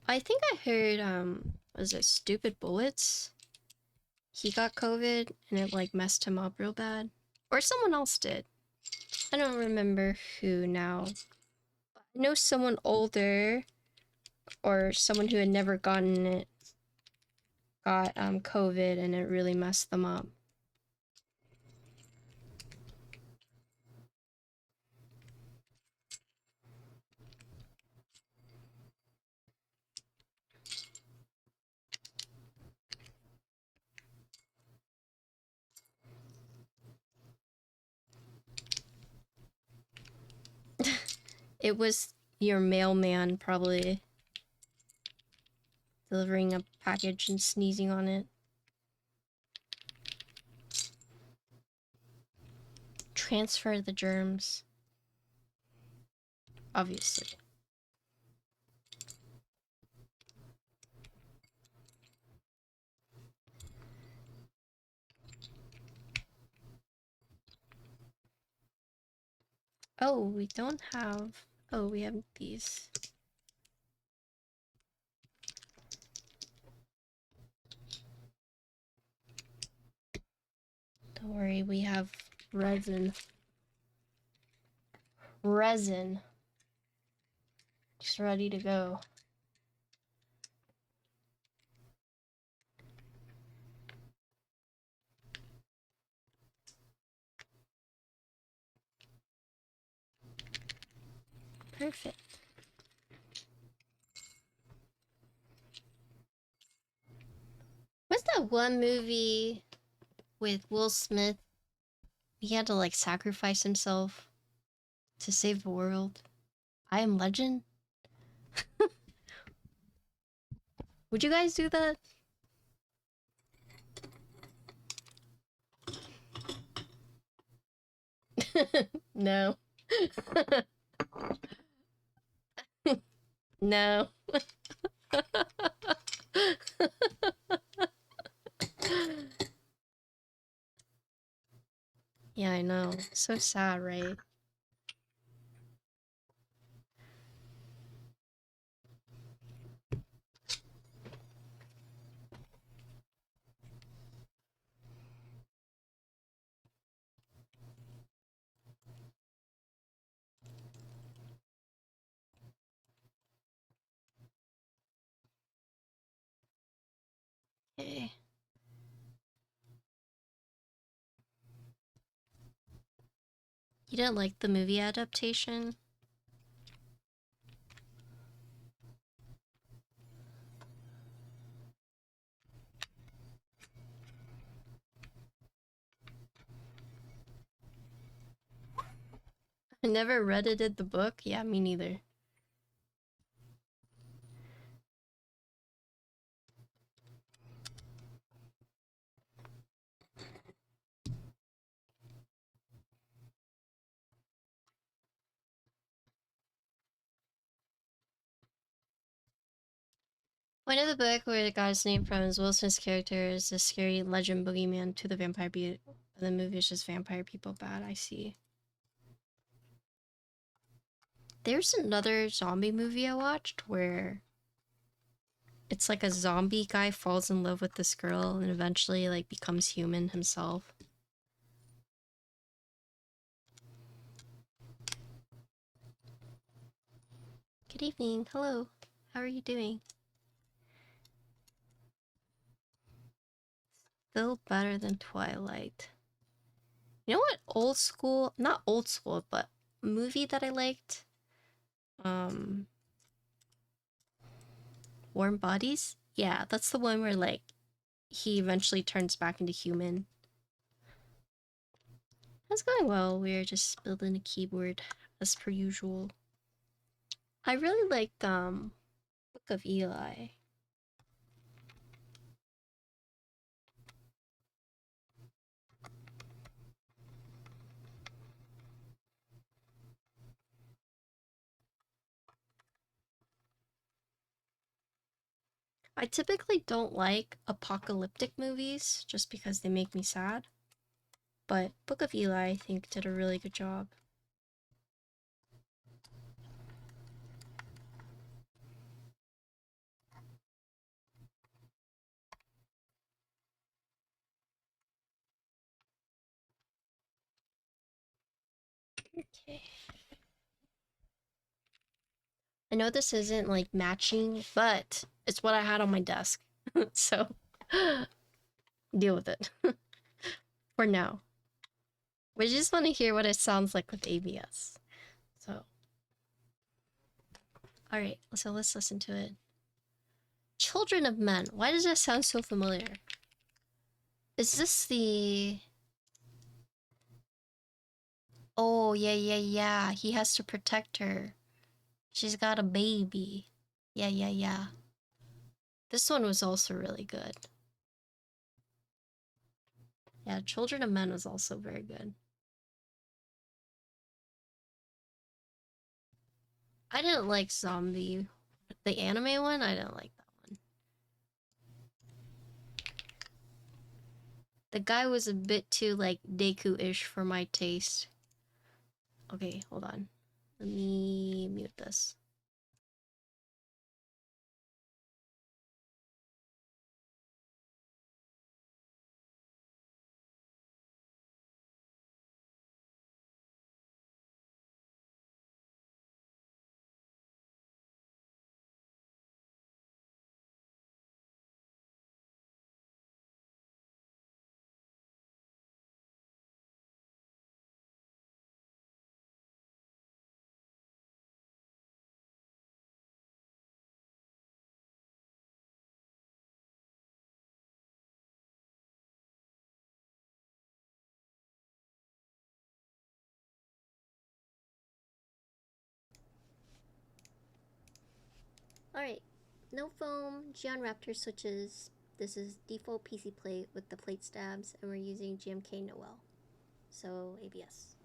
I think I heard, was it Stupid Bullets? He got COVID and it like messed him up real bad. Or someone else did. I don't remember who now. I know someone older or someone who had never gotten it got COVID and it really messed them up. It was your mailman probably delivering a package and sneezing on it. transfer the germs. Obviously. Oh, we don't have... Oh, we have these. Don't worry, we have resin. Resin. Just ready to go. Perfect. What's that one movie with Will Smith? He had to like sacrifice himself to save the world. I Am Legend? Would you guys do that? No. No. Yeah, I know. So sad, right? Okay. You didn't like the movie adaptation? I never read it in the book. Yeah, me neither. Point of the book where it got its name from is Will Smith's character is a scary legend boogeyman to the vampire beat. The movie is just vampire people bad, I see. There's another zombie movie I watched where it's like a zombie guy falls in love with this girl and eventually like becomes human himself. Good evening. Hello. How are you doing? Still better than Twilight. You know what old school, not old school, but movie that I liked? Warm Bodies? Yeah, that's the one where like he eventually turns back into human. That's going well. We're just building a keyboard as per usual. I really liked Book of Eli. I typically don't like apocalyptic movies just because they make me sad. But Book of Eli, I think, did a really good job. Okay. I know this isn't like matching, but it's what I had on my desk. So deal with it. For now. We just want to hear what it sounds like with ABS. So. Alright, so let's listen to it. Children of Men. Why does that sound so familiar? Is this the... Oh, yeah. He has to protect her. She's got a baby. Yeah. This one was also really good. Yeah, Children of Men was also very good. I didn't like Zombie. The anime one, I didn't like that one. The guy was a bit too, like, Deku-ish for my taste. Okay, hold on. Let me mute this. Alright, no foam, Geon Raptor switches. This is default PC plate with the plate stabs, and we're using GMK Noel. So, ABS.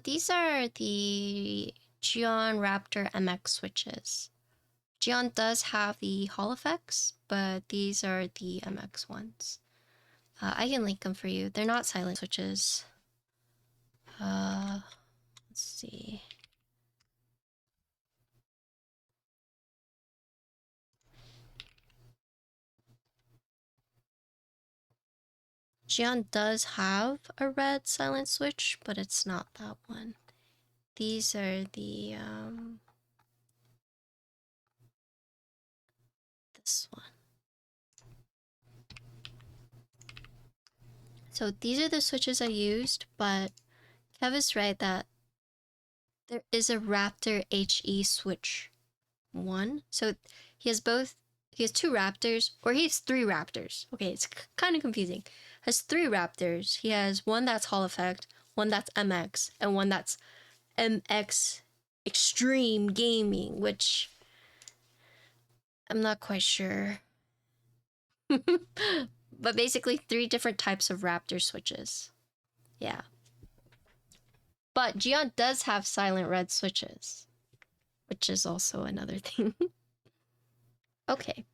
These are the Geon Raptor MX switches. Geon does have the Hall effects, but these are the MX ones. I can link them for you. They're not silent switches. Let's see. Geon does have a red silent switch, but it's not that one. These are the, this one. So these are the switches I used, but Kev is right that there is a Raptor HE switch 1. So he has both, he has 2 Raptors, or he has 3 Raptors. Okay, it's kind of confusing. Has 3 Raptors. He has one that's Hall Effect, one that's MX, and one that's MX Extreme Gaming, which I'm not quite sure. But basically 3 different types of Raptor switches. Yeah. But Geon does have silent red switches, which is also another thing. Okay.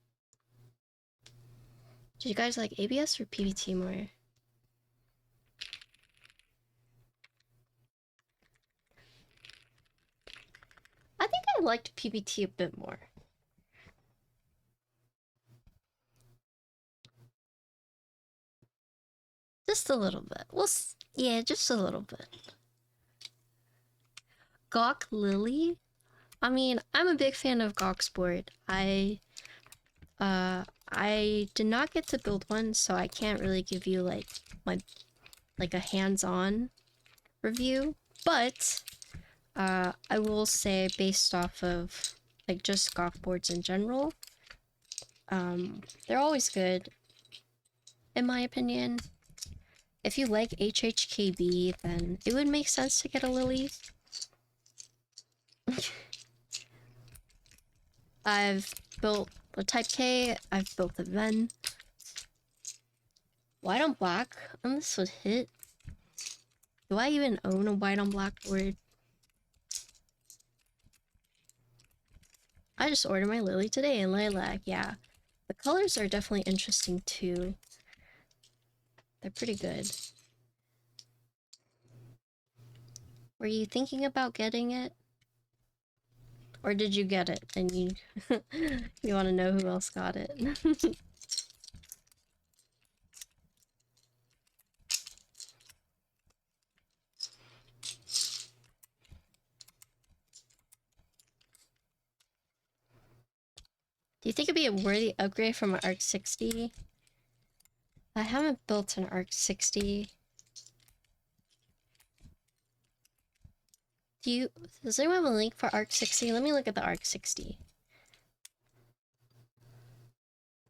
Did you guys like ABS or PBT more? I think I liked PBT a bit more. Just a little bit. Yeah, just a little bit. Gawk Lily? I mean, I'm a big fan of Gawk Sport. I I did not get to build one, so I can't really give you like a hands-on review, but I will say based off of like just golf boards in general, they're always good in my opinion. If you like HHKB, then it would make sense to get a Lily. I've built a Type K, I've built a Ven. White on black, and this would hit. Do I even own a white on black board? I just ordered my Lily today in Lilac, yeah. The colors are definitely interesting too. They're pretty good. Were you thinking about getting it? Or did you get it and you you want to know who else got it? Do you think it'd be a worthy upgrade from an Arc 60? I haven't built an Arc 60. Does anyone have a link for Arc 60? Let me look at the Arc 60.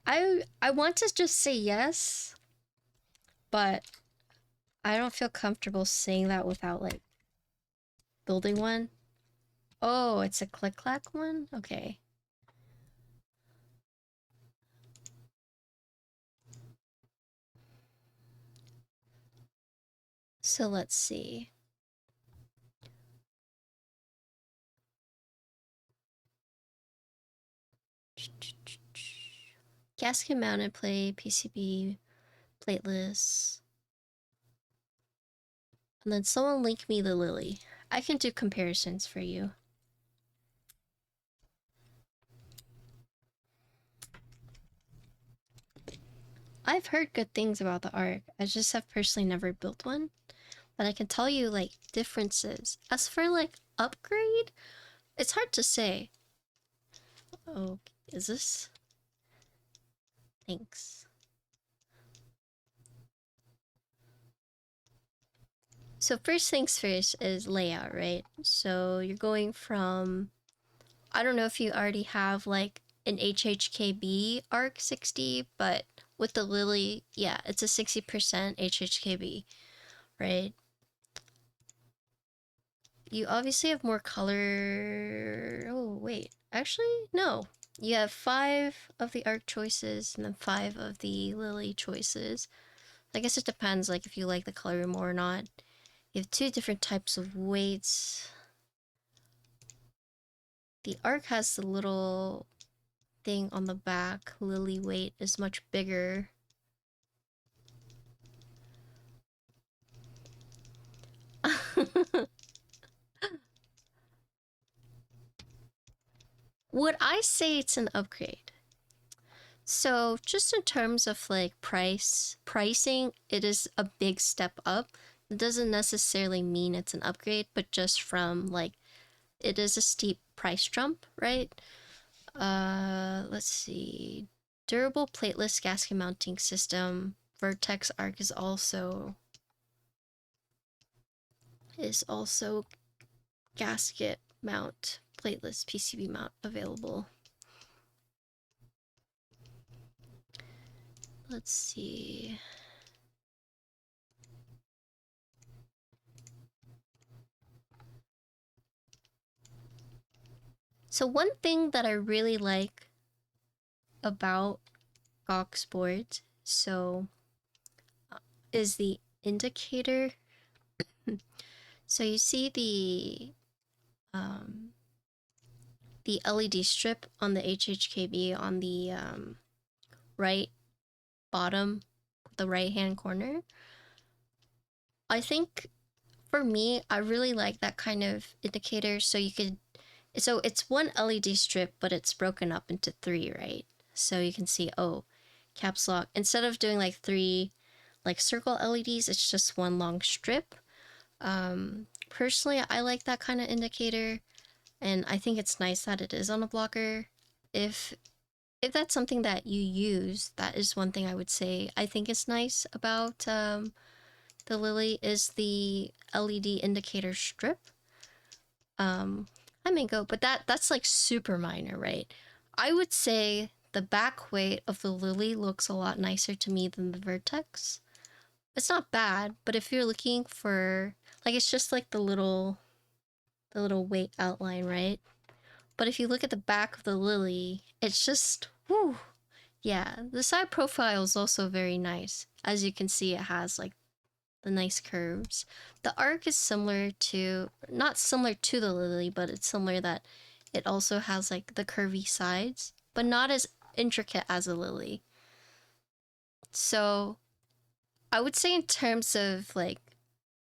I want to just say yes, but I don't feel comfortable saying that without like building one. Oh, it's a click-clack one? Okay. So let's see. Gasket mounted plate, PCB, plateless. And then someone link me the Lily. I can do comparisons for you. I've heard good things about the Arc. I just have personally never built one. But I can tell you like differences. As for like upgrade, it's hard to say. Oh, is this? Thanks. So first things first is layout, right? So you're going from, I don't know if you already have like an HHKB Arc 60, but with the Lily, yeah, it's a 60% HHKB, right? You obviously have more color. Oh, wait. Actually, no. You have 5 of the Arc choices and then 5 of the Lily choices. I guess it depends, like, if you like the color more or not. You have 2 different types of weights. The Arc has the little thing on the back. Lily weight is much bigger. Would I say it's an upgrade? So just in terms of like pricing, it is a big step up. It doesn't necessarily mean it's an upgrade, but just from like, it is a steep price jump, right? Let's see. Durable plateless gasket mounting system. Vertex Arc is also gasket mount, plateless PCB mount available. Let's see. So one thing that I really like about GOG Sport is the indicator. So you see the LED strip on the HHKB on the right bottom, the right hand corner. I think for me, I really like that kind of indicator. So it's one LED strip, but it's broken up into 3, right? So you can see, oh, caps lock. Instead of doing like 3 like circle LEDs, it's just one long strip. Personally, I like that kind of indicator, and I think it's nice that it is on a blocker. If if that's something that you use, that is one thing I would say I think is nice about the Lily is the LED indicator strip. I may go, but that's like super minor, right? I would say the back weight of the Lily looks a lot nicer to me than the Vertex. It's not bad, but if you're looking for, like, it's just like the little weight outline, right? But if you look at the back of the Lily, it's just, whew. Yeah, the side profile is also very nice. As you can see, it has like the nice curves. The arc is similar to, not similar to the Lily, but it's similar that it also has like the curvy sides, but not as intricate as a Lily. So I would say in terms of like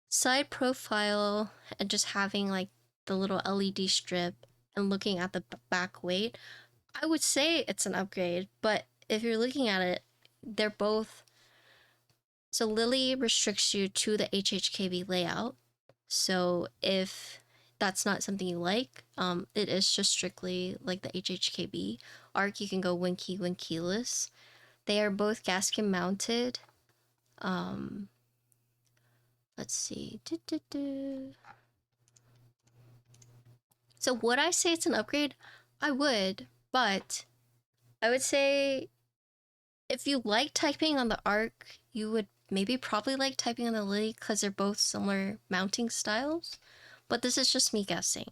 side profile and just having like the little LED strip and looking at the back weight, I would say it's an upgrade. But if you're looking at it, they're both, so Lily restricts you to the HHKB layout. So if that's not something you like, it is just strictly like the HHKB. Arc, you can go Winky, Winkeyless. They are both gasket mounted. Let's see. So would I say it's an upgrade? I would, but I would say if you like typing on the Arc, you would maybe probably like typing on the Lily because they're both similar mounting styles. But this is just me guessing.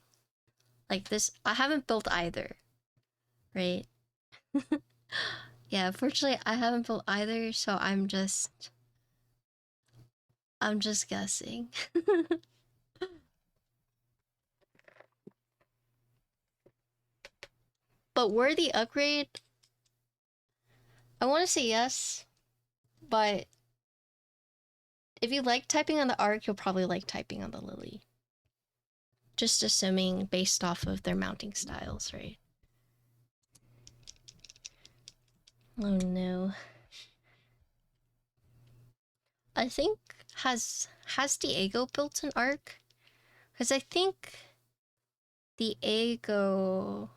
Like this, I haven't built either, right? Yeah, unfortunately, I haven't built either, so I'm just guessing. But worthy upgrade? I want to say yes, but if you like typing on the Arc, you'll probably like typing on the Lily. Just assuming based off of their mounting styles, right? Oh no. I think, has Diego built an Arc? Because I think Diego's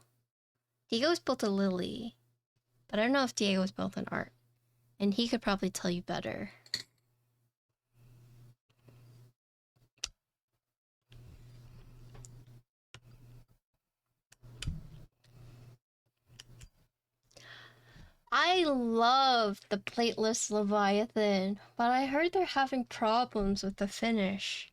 built a Lily, but I don't know if Diego's built an Arc. And he could probably tell you better. I love the plateless Leviathan, but I heard they're having problems with the finish.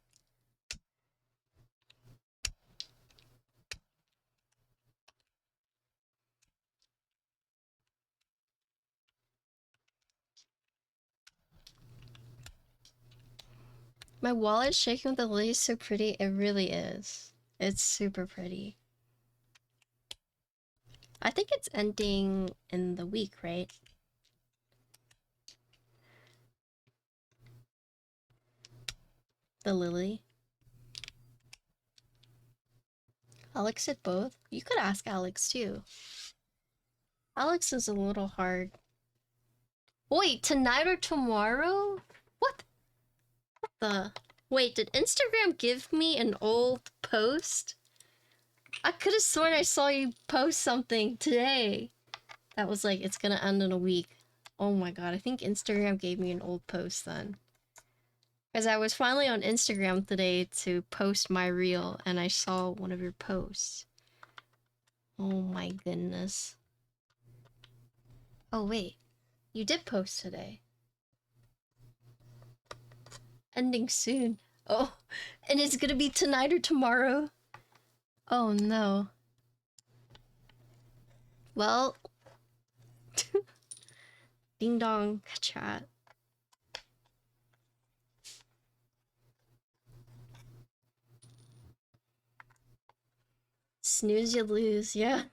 My wallet's shaking with the Lily is so pretty. It really is. It's super pretty. I think it's ending in the week, right? The Lily. Alex did both. You could ask Alex too. Alex is a little hard. Wait, tonight or tomorrow? What the? Wait, did Instagram give me an old post? I could have sworn I saw you post something today that was like, it's gonna end in a week. Oh my god, I think Instagram gave me an old post then. Because I was finally on Instagram today to post my reel and I saw one of your posts. Oh my goodness. Oh wait, you did post today. Ending soon. Oh, and it's gonna be tonight or tomorrow. Oh no. Well, ding dong, chat. Snooze, you lose, yeah.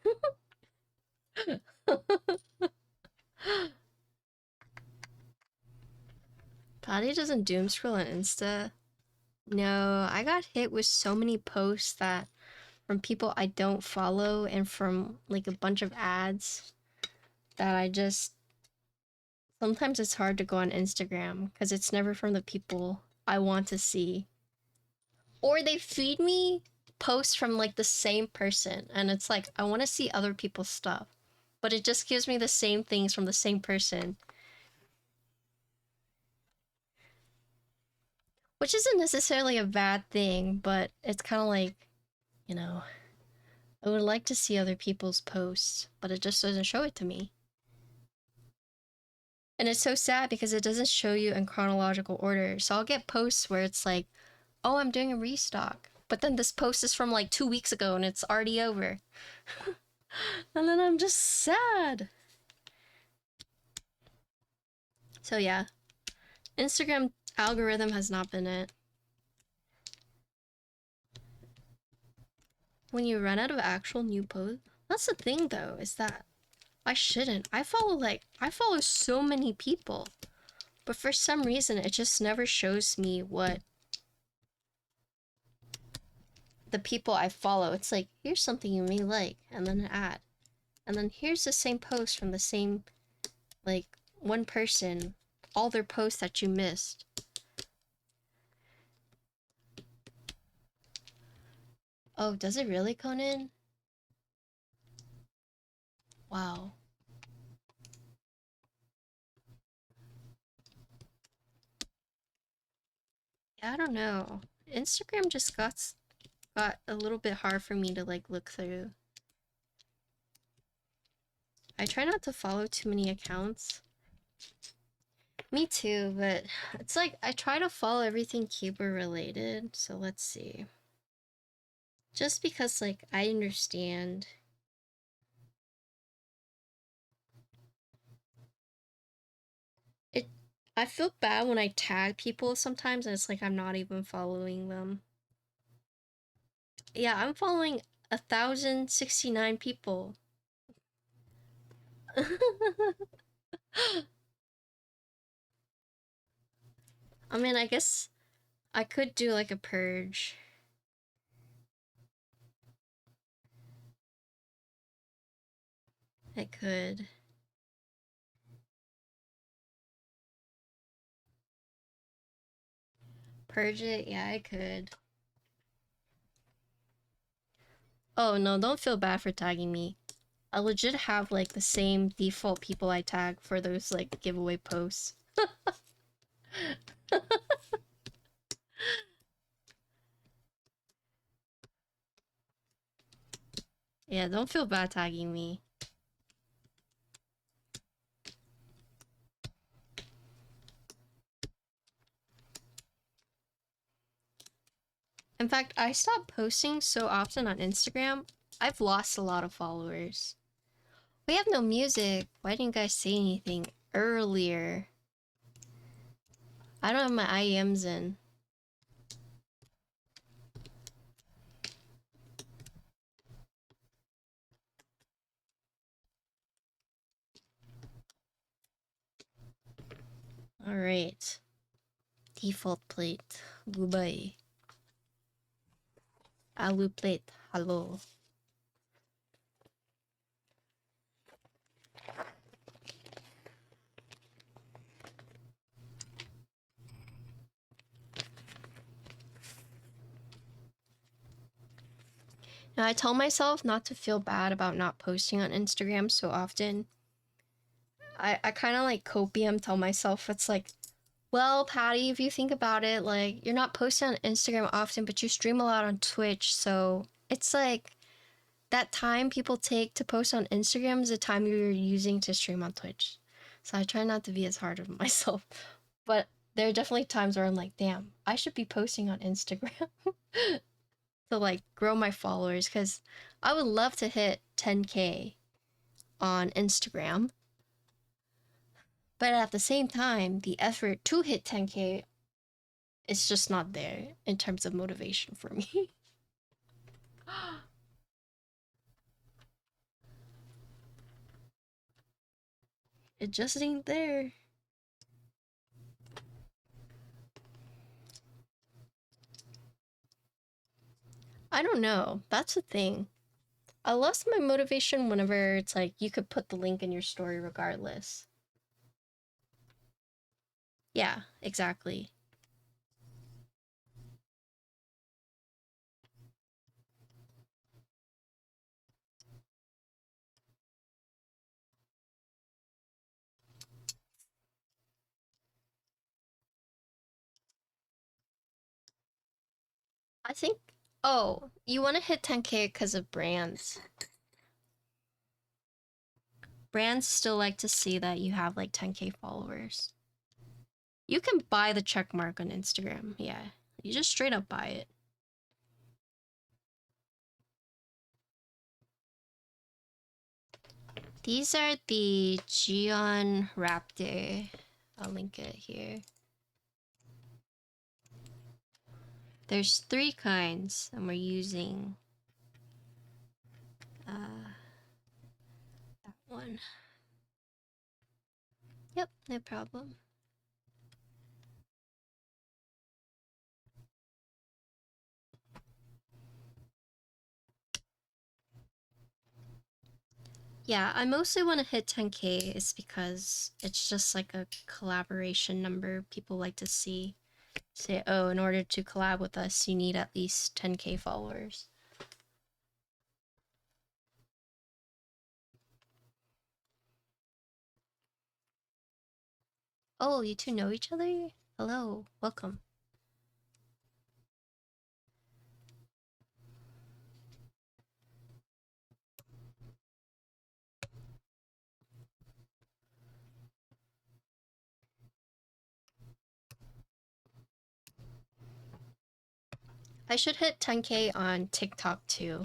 Patty doesn't doom scroll on Insta. No, I got hit with so many posts that from people I don't follow and from like a bunch of ads that I just, sometimes it's hard to go on Instagram because it's never from the people I want to see. Or they feed me posts from like the same person and it's like, I want to see other people's stuff. but it just gives me the same things from the same person. Which isn't necessarily a bad thing, but it's kind of like, you know, I would like to see other people's posts, but it just doesn't show it to me. And it's so sad because it doesn't show you in chronological order. So I'll get posts where it's like, oh, I'm doing a restock. But then this post is from like 2 weeks ago and it's already over. And then I'm just sad. So yeah, Instagram algorithm has not been it. When you run out of actual new posts, that's the thing though, is that I shouldn't. I follow so many people, but for some reason it just never shows me what the people I follow. It's like, here's something you may like, and then an ad. And then here's the same post from the same, like, one person, all their posts that you missed. Oh, does it really, Conan? Wow. Yeah, I don't know. Instagram just got a little bit hard for me to, like, look through. I try not to follow too many accounts. Me too, but it's like I try to follow everything keeper related, so let's see. Just because, like, I understand. I feel bad when I tag people sometimes and it's like I'm not even following them. Yeah, I'm following 1,069 people. I mean, I guess I could do like a purge. I could. Purge it? Yeah, I could. Oh no, don't feel bad for tagging me. I legit have like the same default people I tag for those like giveaway posts. Yeah, don't feel bad tagging me. In fact, I stopped posting so often on Instagram, I've lost a lot of followers. We have no music. Why didn't you guys say anything earlier? I don't have my IEMs in. Alright. Default plate. Goodbye. Alu plate. Hello. Now, I tell myself not to feel bad about not posting on Instagram so often. I kind of like copium tell myself, it's like, well, Patty, if you think about it, like, you're not posting on Instagram often, but you stream a lot on Twitch, so it's like that time people take to post on Instagram is the time you're using to stream on Twitch. So I try not to be as hard on myself. But there are definitely times where I'm like, damn, I should be posting on Instagram to like grow my followers, because I would love to hit 10K on Instagram. But at the same time, the effort to hit 10K is just not there in terms of motivation for me. It just ain't there. I don't know. That's the thing. I lost my motivation whenever it's like you could put the link in your story regardless. Yeah, exactly. I think... Oh, you want to hit 10k because of brands. Brands still like to see that you have like 10k followers. You can buy the check mark on Instagram, yeah. You just straight up buy it. These are the Geon Raptor. I'll link it here. There's 3 kinds, and we're using that one. Yep, no problem. Yeah, I mostly want to hit 10k is because it's just like a collaboration number people like to see. Say, oh, in order to collab with us, you need at least 10k followers. Oh, you two know each other? Hello, welcome. I should hit 10k on TikTok too.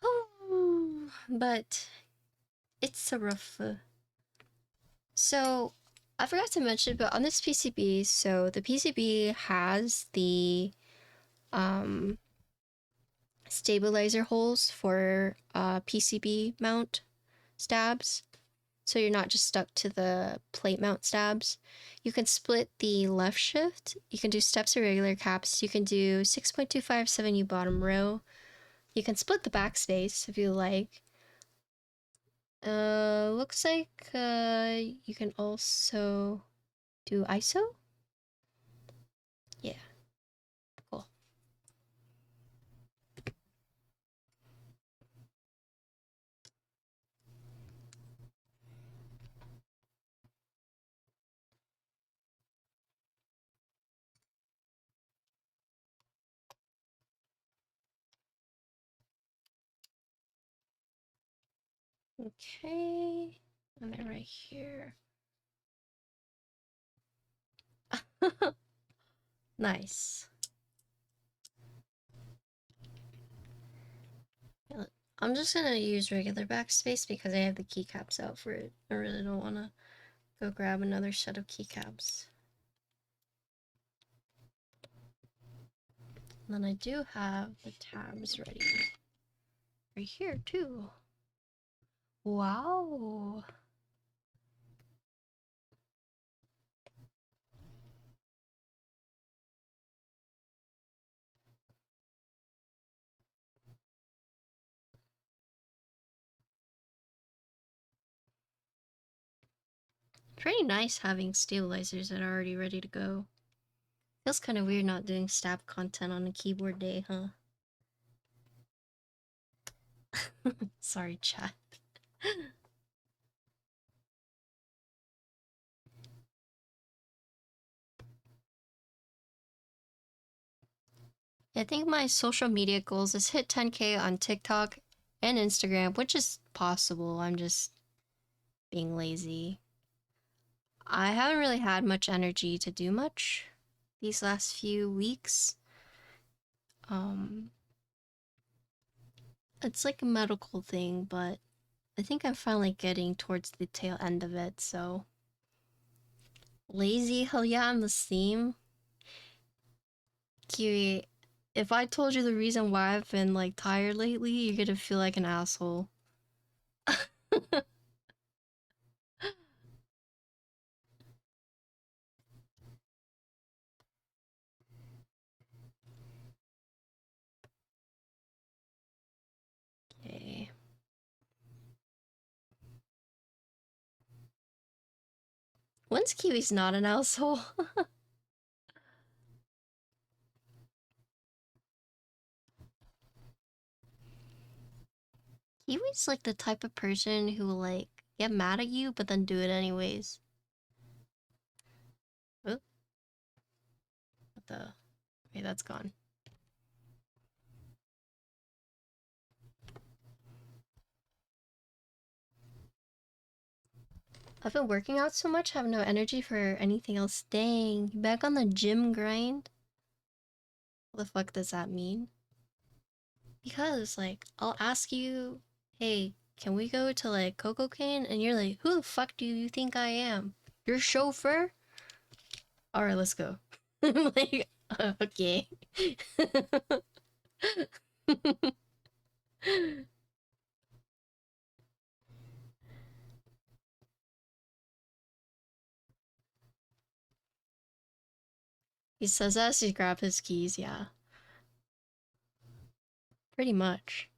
Oh, but it's a rough... So, I forgot to mention, but on this PCB, so the PCB has the stabilizer holes for PCB mount stabs. So you're not just stuck to the plate mount stabs. You can split the left shift. You can do steps or regular caps. You can do 6.257U bottom row. You can split the backspace if you like. Looks like you can also do ISO. Yeah, cool. Okay, and then right here. Nice. I'm just gonna use regular backspace because I have the keycaps out for it. I really don't want to go grab another set of keycaps. And then I do have the tabs ready. Right here too. Wow. Pretty nice having stabilizers that are already ready to go. Feels kind of weird not doing stab content on a keyboard day, huh? Sorry, chat. I think my social media goals is hit 10k on TikTok and Instagram, which is possible. I'm just being lazy. I haven't really had much energy to do much these last few weeks. It's like a medical thing, but I think I'm finally getting towards the tail end of it, so... Lazy? Hell yeah, I'm the same. Kiwi, if I told you the reason why I've been, like, tired lately, you're gonna feel like an asshole. Okay. When's Kiwi's not an asshole? Kiwi's like the type of person who will, like, get mad at you, but then do it anyways. Oh. What the... Okay, that's gone. I've been working out so much, I have no energy for anything else. Dang, you back on the gym grind? What the fuck does that mean? Because, like, I'll ask you, hey, can we go to, like, Coco Cane? And you're like, who the fuck do you think I am? Your chauffeur? Alright, let's go. Like, okay. He says as he grabs his keys, yeah. Pretty much.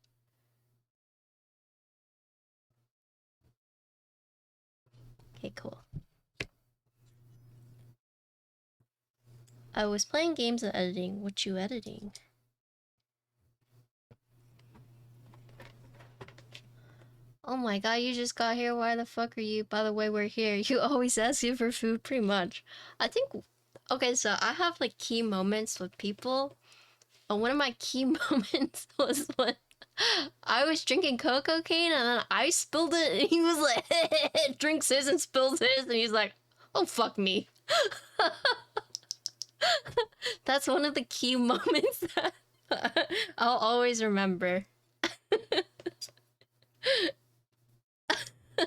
Okay, cool. I was playing games and editing. What you editing? Oh my god, you just got here. Why the fuck are you? By the way, we're here. You always ask you for food, pretty much. I think... Okay, so I have, like, key moments with people. And one of my key moments was when I was drinking cocoa cane and then I spilled it and he was like, drinks his and spills his and he's like, oh, fuck me. That's one of the key moments that I'll always remember.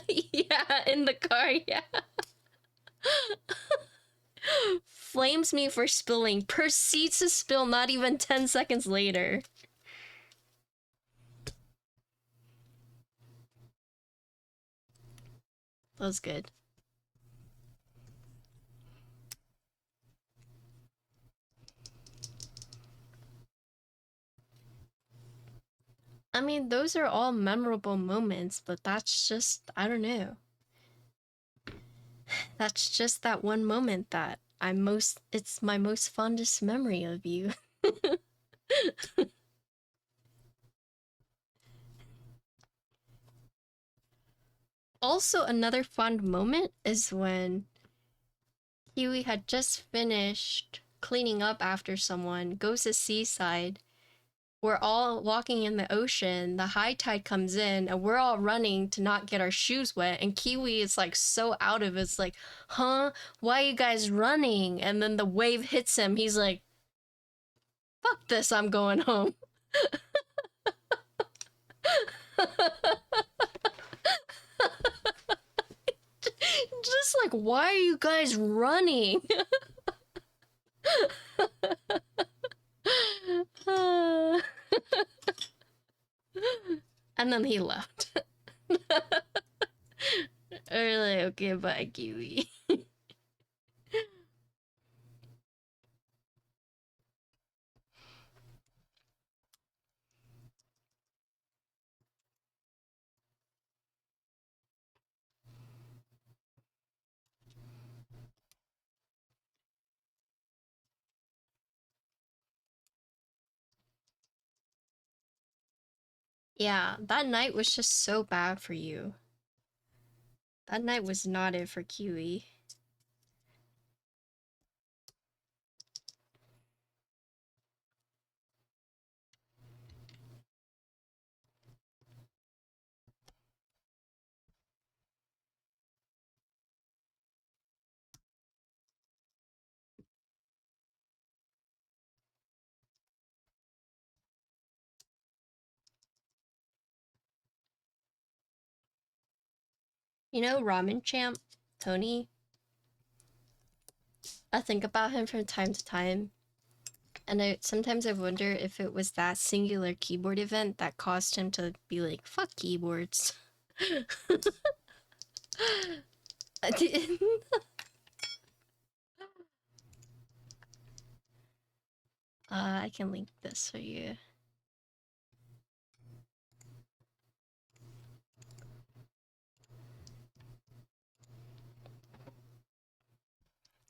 Yeah, in the car, yeah. Flames me for spilling. Proceeds to spill not even 10 seconds later. That was good. I mean, those are all memorable moments, but that's just, I don't know. That's just that one moment that it's my most fondest memory of you. Also, another fond moment is when Huey had just finished cleaning up after someone, goes to seaside. We're all walking in the ocean, the high tide comes in, and we're all running to not get our shoes wet, and Kiwi is like so out of it, it's like, huh? Why are you guys running? And then the wave hits him, he's like, fuck this, I'm going home. Just like, why are you guys running? And then he left. Or like, okay, bye, Kiwi. Yeah, that night was just so bad for you. That night was not it for Kiwi. You know, Ramen Champ, Tony? I think about him from time to time. And sometimes I wonder if it was that singular keyboard event that caused him to be like, fuck keyboards. I can link this for you.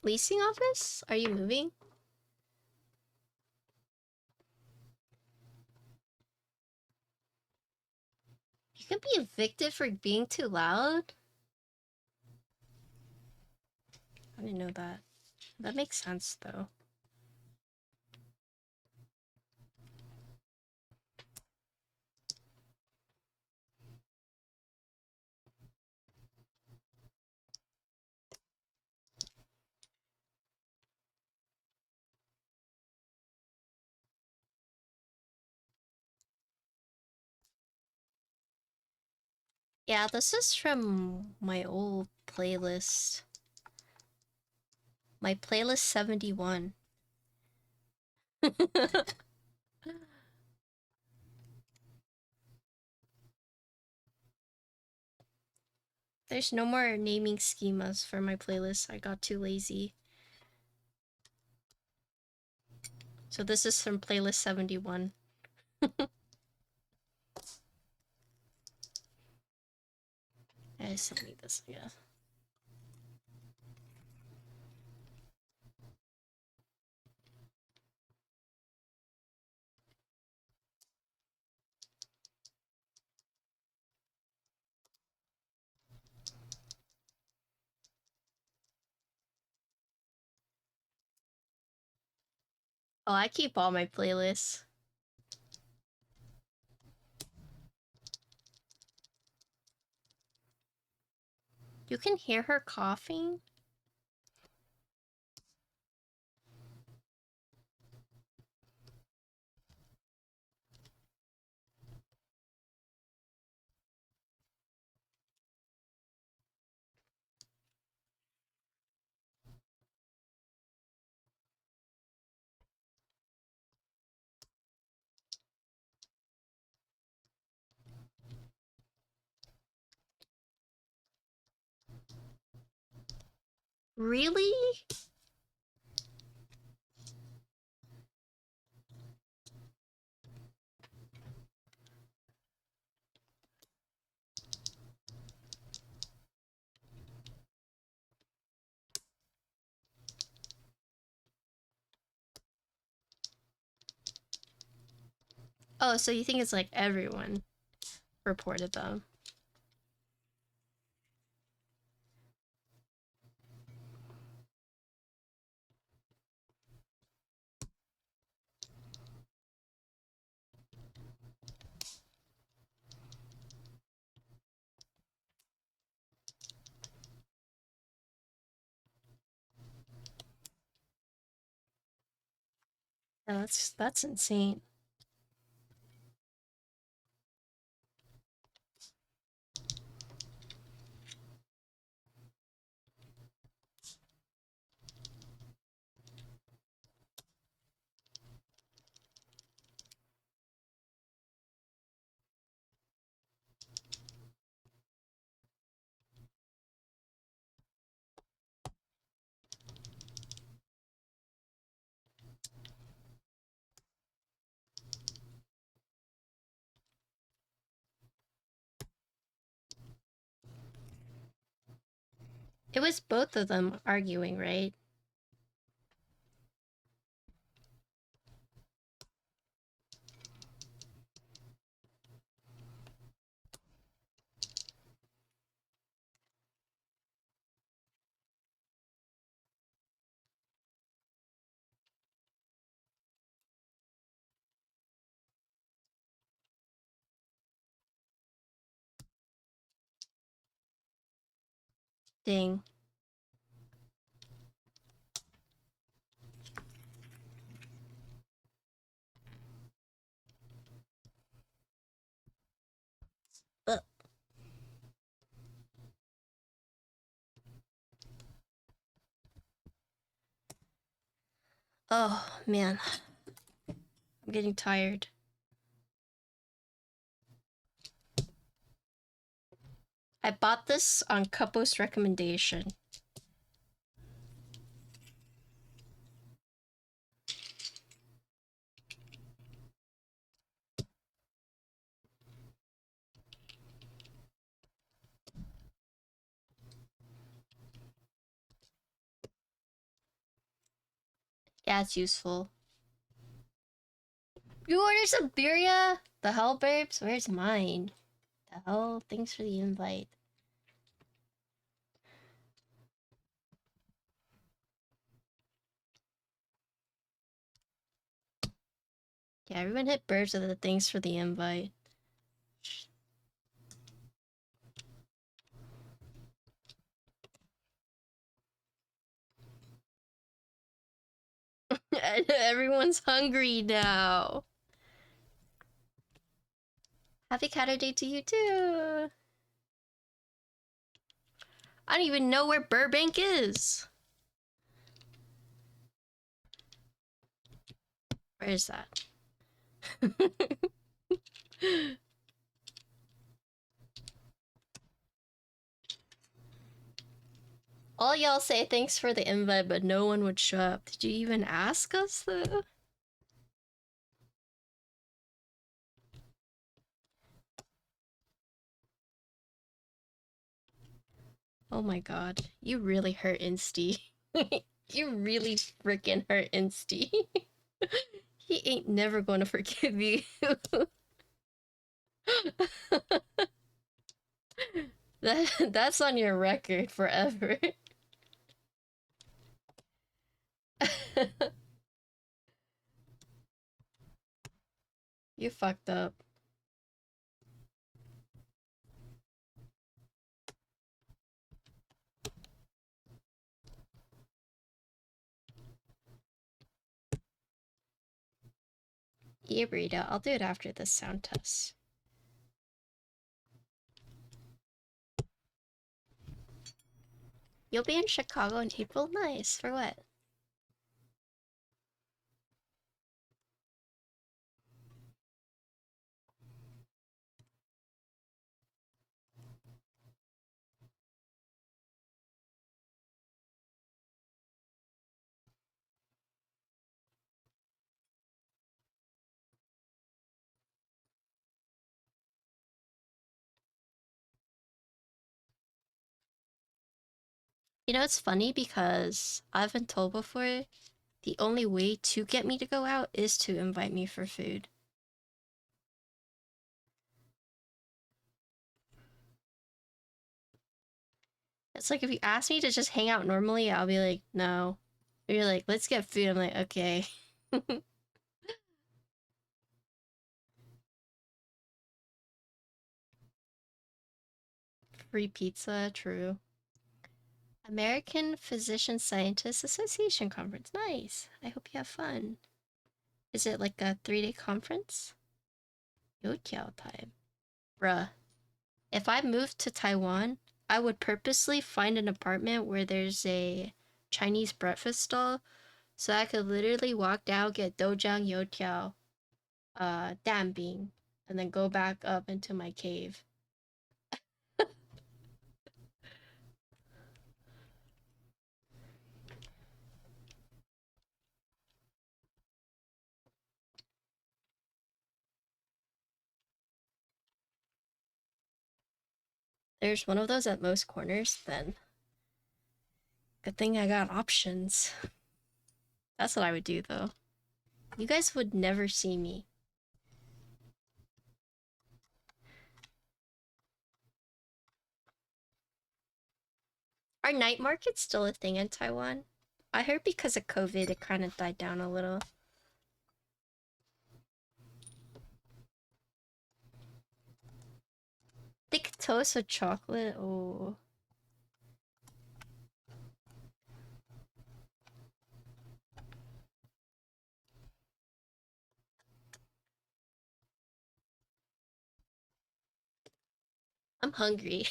Leasing office? Are you moving? You can be evicted for being too loud? I didn't know that. That makes sense, though. Yeah, this is from my old playlist. My playlist 71. There's no more naming schemas for my playlist. I got too lazy. So this is from playlist 71. I still need this, I guess. Oh, I keep all my playlists. You can hear her coughing? Really? Oh, so you think it's like everyone reported them? Yeah, that's insane. It was both of them arguing, right? Dang. Ugh. Oh, man. I'm getting tired. I bought this on Cuppo's recommendation. Yeah, it's useful. You ordered some birria? The hell, babes? Where's mine? The hell? Thanks for the invite. Yeah, everyone hit birds with the thanks for the invite. Everyone's hungry now. Happy Catter Day to you too. I don't even know where Burbank is. Where is that? All y'all say thanks for the invite, but no one would show up. Did you even ask us, though? Oh my god. You really hurt Insty. You really freaking hurt Insty. He ain't never gonna forgive you. That's on your record forever. You fucked up. Yeah, burrito. I'll do it after this sound test. You'll be in Chicago in April? Nice. For what? You know, it's funny because I've been told before the only way to get me to go out is to invite me for food. It's like if you ask me to just hang out normally, I'll be like, no. If you're like, let's get food, I'm like, okay. Free pizza, true. American Physician Scientists Association Conference. Nice. I hope you have fun. Is it like a 3-day conference? Youtiao time. Bruh. If I moved to Taiwan, I would purposely find an apartment where there's a Chinese breakfast stall so I could literally walk down, get dojang youtiao, danbing, and then go back up into my cave. There's one of those at most corners, then. Good thing I got options. That's what I would do, though. You guys would never see me. Are night markets still a thing in Taiwan? I heard because of COVID, it kind of died down a little. Thick toast with chocolate? Oh. I'm hungry.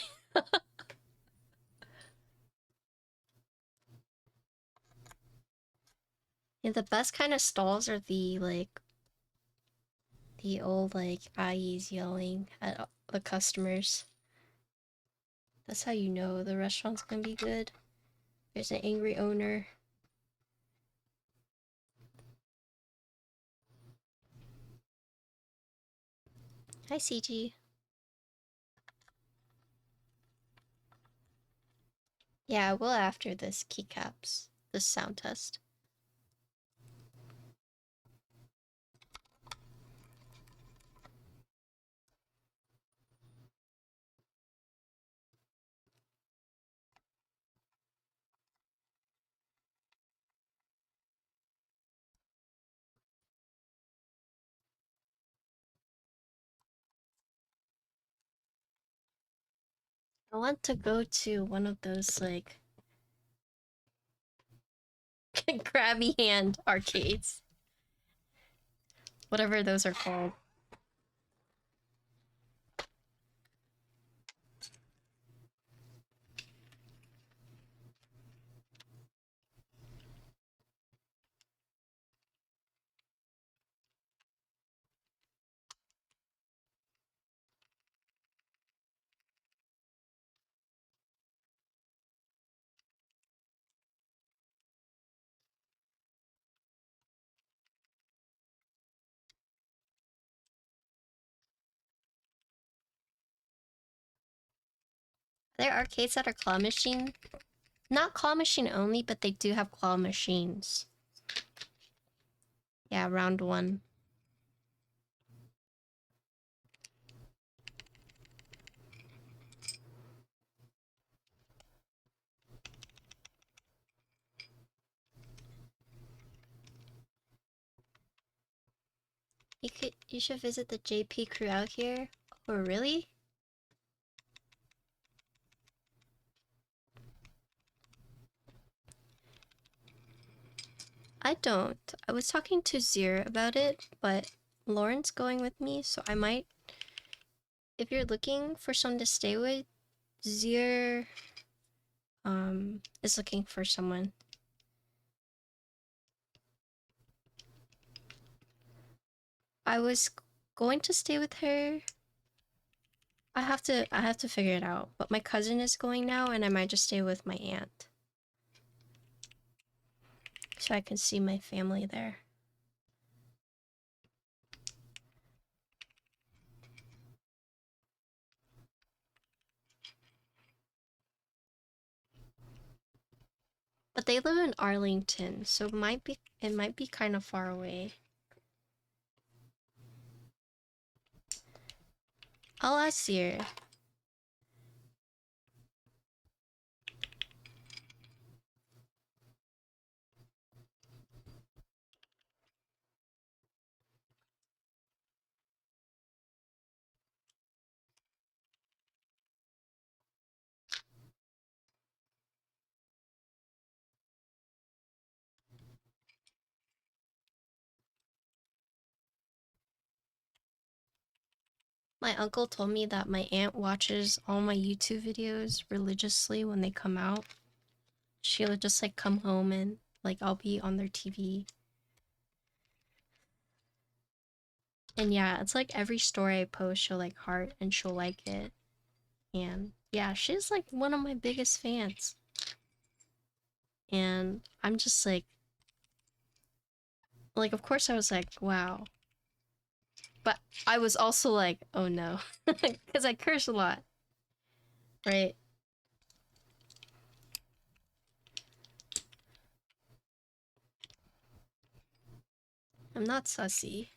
Yeah, the best kind of stalls are the, like, the old, like, ayis yelling at the customers. That's how you know the restaurant's gonna be good. There's an angry owner. Hi, CG. Yeah, I will after this keycaps, this sound test. I want to go to one of those, like, grabby hand arcades. Whatever those are called. There are arcades that are claw machine. Not claw machine only, but they do have claw machines. Yeah, round one. You should visit the JP crew out here. Oh, really? I don't. I was talking to Zir about it, but Lauren's going with me, so I might. If you're looking for someone to stay with, Zir is looking for someone. I was going to stay with her. I have to figure it out, but my cousin is going now and I might just stay with my aunt. So I can see my family there. But they live in Arlington, so it might be kind of far away. I'll ask Zir. My uncle told me that my aunt watches all my YouTube videos religiously when they come out. She'll just like come home and like I'll be on their TV. And yeah, it's like every story I post, she'll like heart and she'll like it. And yeah, she's like one of my biggest fans. And I'm just like of course I was like, wow. But I was also like, oh no. Because I curse a lot. Right? I'm not sussy.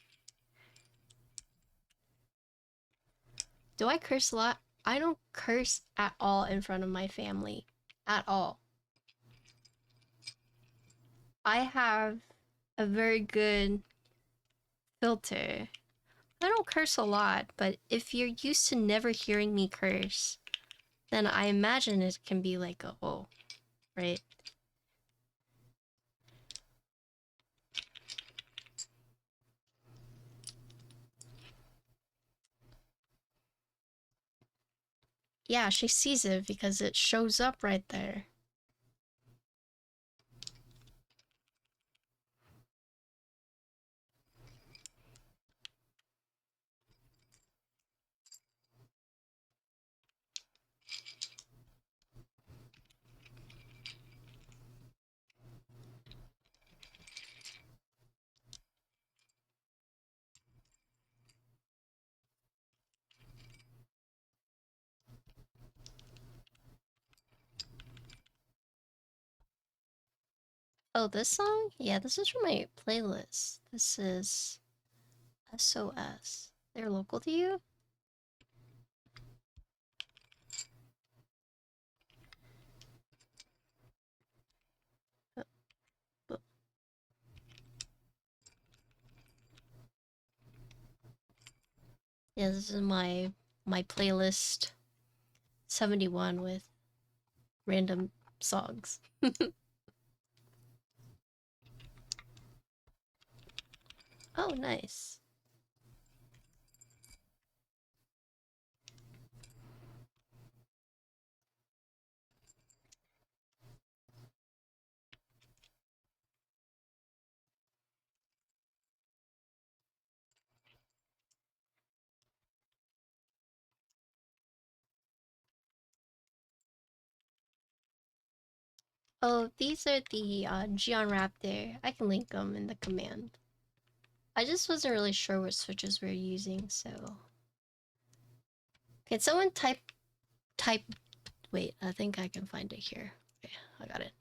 Do I curse a lot? I don't curse at all in front of my family. At all. I have a very good filter. I don't curse a lot, but if you're used to never hearing me curse, then I imagine it can be like a oh, right? Yeah, she sees it because it shows up right there. Oh, this song? Yeah, this is from my playlist. This is SOS. They're local to you? Yeah, this is my playlist 71 with random songs. Oh, nice. Oh, these are the Geon Raptor. I can link them in the command. I just wasn't really sure what switches we we're using, so... Can someone type Wait, I think I can find it here. Okay, I got it.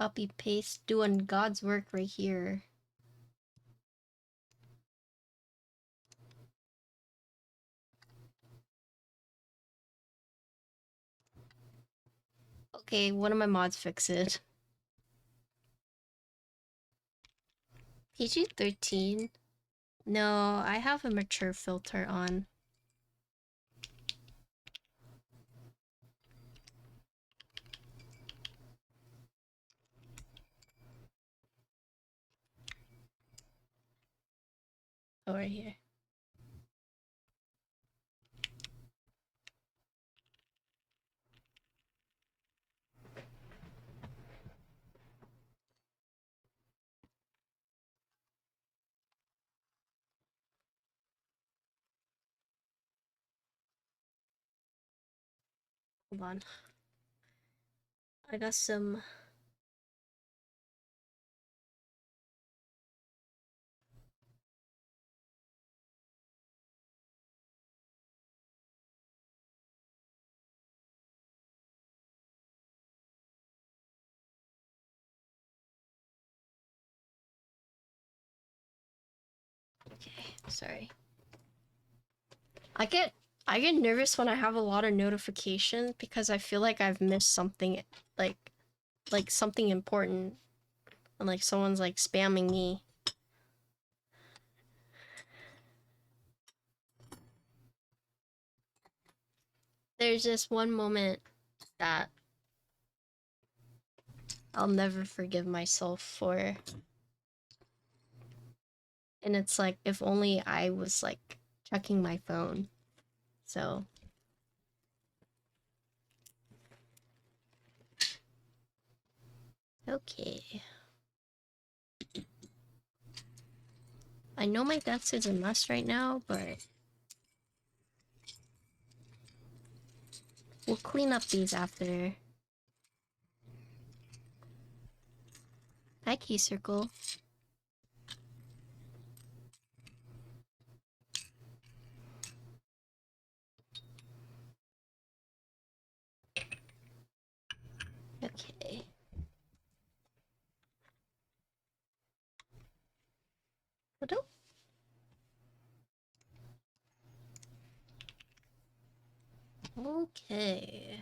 Copy paste, doing God's work right here. Okay, one of my mods fix it. PG-13? No, I have a mature filter on. Oh, right here. Hold on. I got some... Okay, sorry. I get nervous when I have a lot of notifications because I feel like I've missed something, like something important, and like someone's like spamming me. There's this one moment that I'll never forgive myself for. And it's like, if only I was like checking my phone. So. Okay. I know my death is a must right now, but we'll clean up these after. Hi, Key Circle. Okay. Hello? Okay.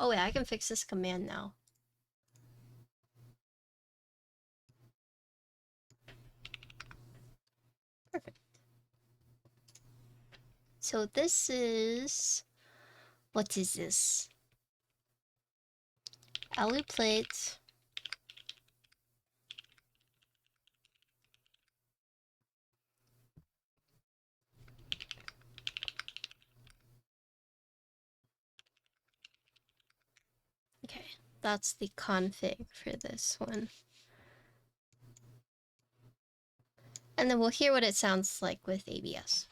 Oh wait, I can fix this command now. Perfect. So this is... What is this? Alu plate. Okay, that's the config for this one. And then we'll hear what it sounds like with ABS.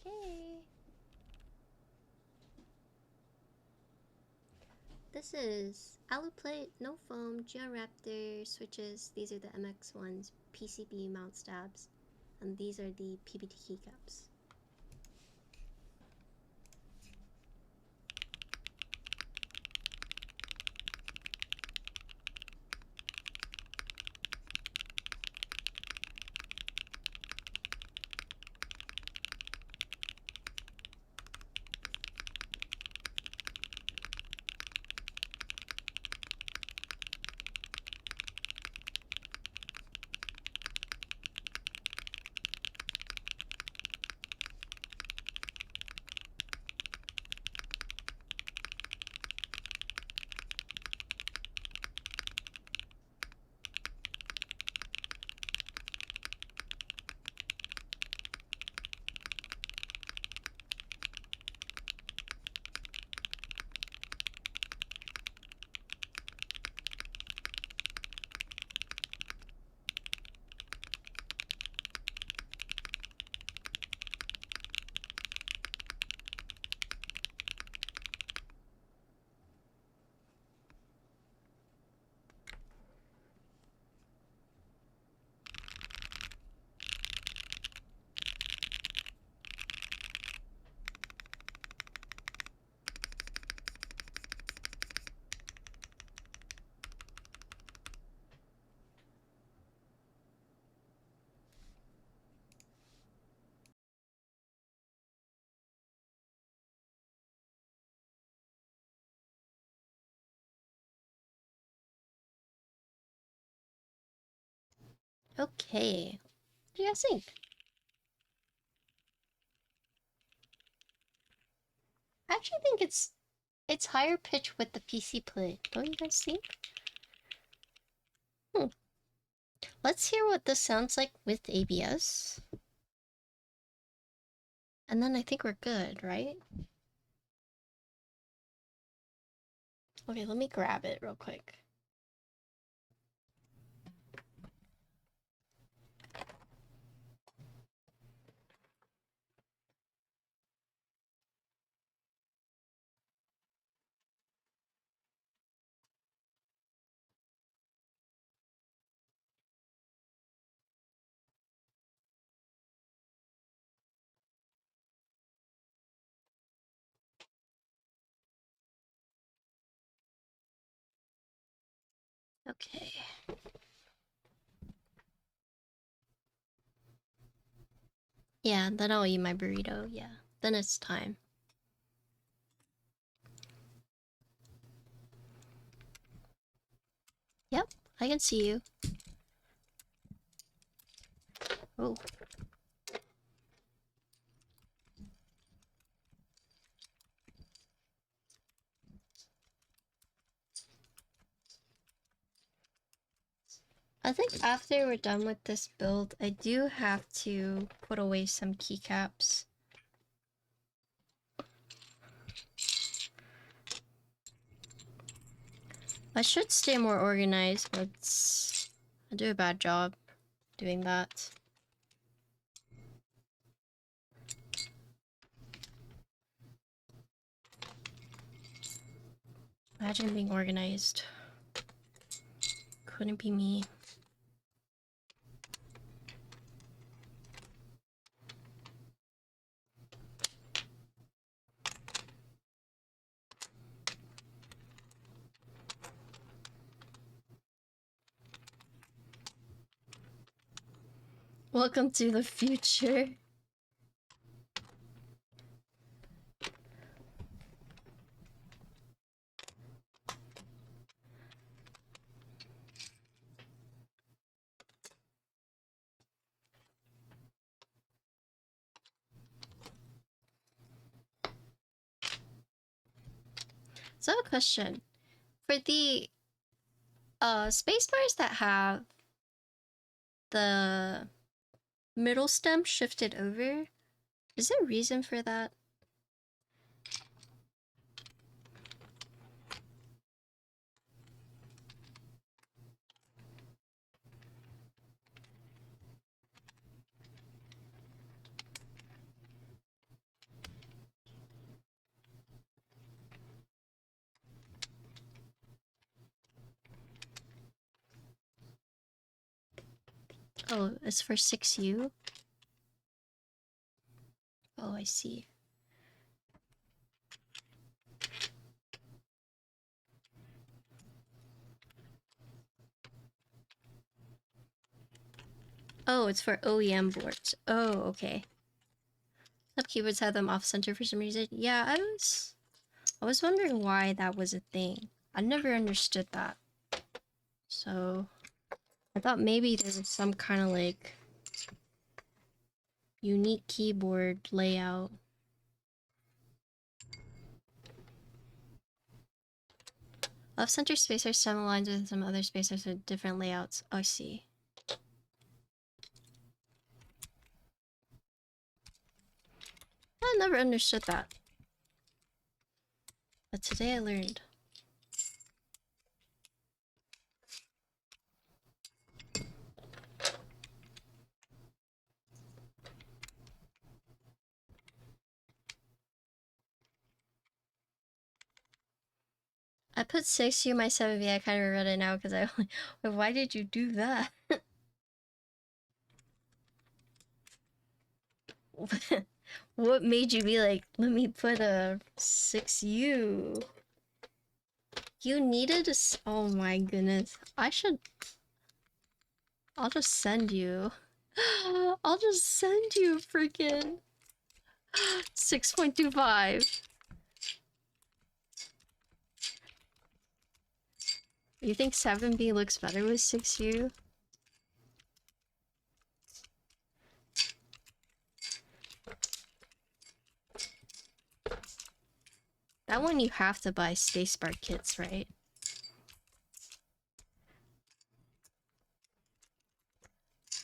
Okay. This is Alu plate, no foam, Geon Raptor switches. These are the MX ones, PCB mount stabs, and these are the PBT keycaps. Okay. What do you guys think? I actually think it's higher pitch with the PC play. Don't you guys think? Let's hear what this sounds like with ABS. And then I think we're good, right? Okay, let me grab it real quick. Okay. Yeah, then I'll eat my burrito. Yeah, then it's time. Yep, I can see you. Oh. I think after we're done with this build, I do have to put away some keycaps. I should stay more organized, but I do a bad job doing that. Imagine being organized. Couldn't be me. Welcome to the future. So I have a question. For the spacebars that have the middle stem shifted over, is there a reason for that? Oh, it's for 6U? Oh, I see. Oh, it's for OEM boards. Oh, okay. Some keyboards have them off-center for some reason. Yeah, I was wondering why that was a thing. I never understood that. So I thought maybe there was some kind of like unique keyboard layout. Off-center spacers some aligns with some other spacers with different layouts. Oh, I see. I never understood that. But today I learned. I put 6U my 7V. I kind of regret it now because I only... Why did you do that? What made you be like, let me put a 6U? You needed a... Oh my goodness. I'll just send you. I'll just send you freaking 6.25. You think 7B looks better with 6U? That one you have to buy spacebar kits, right?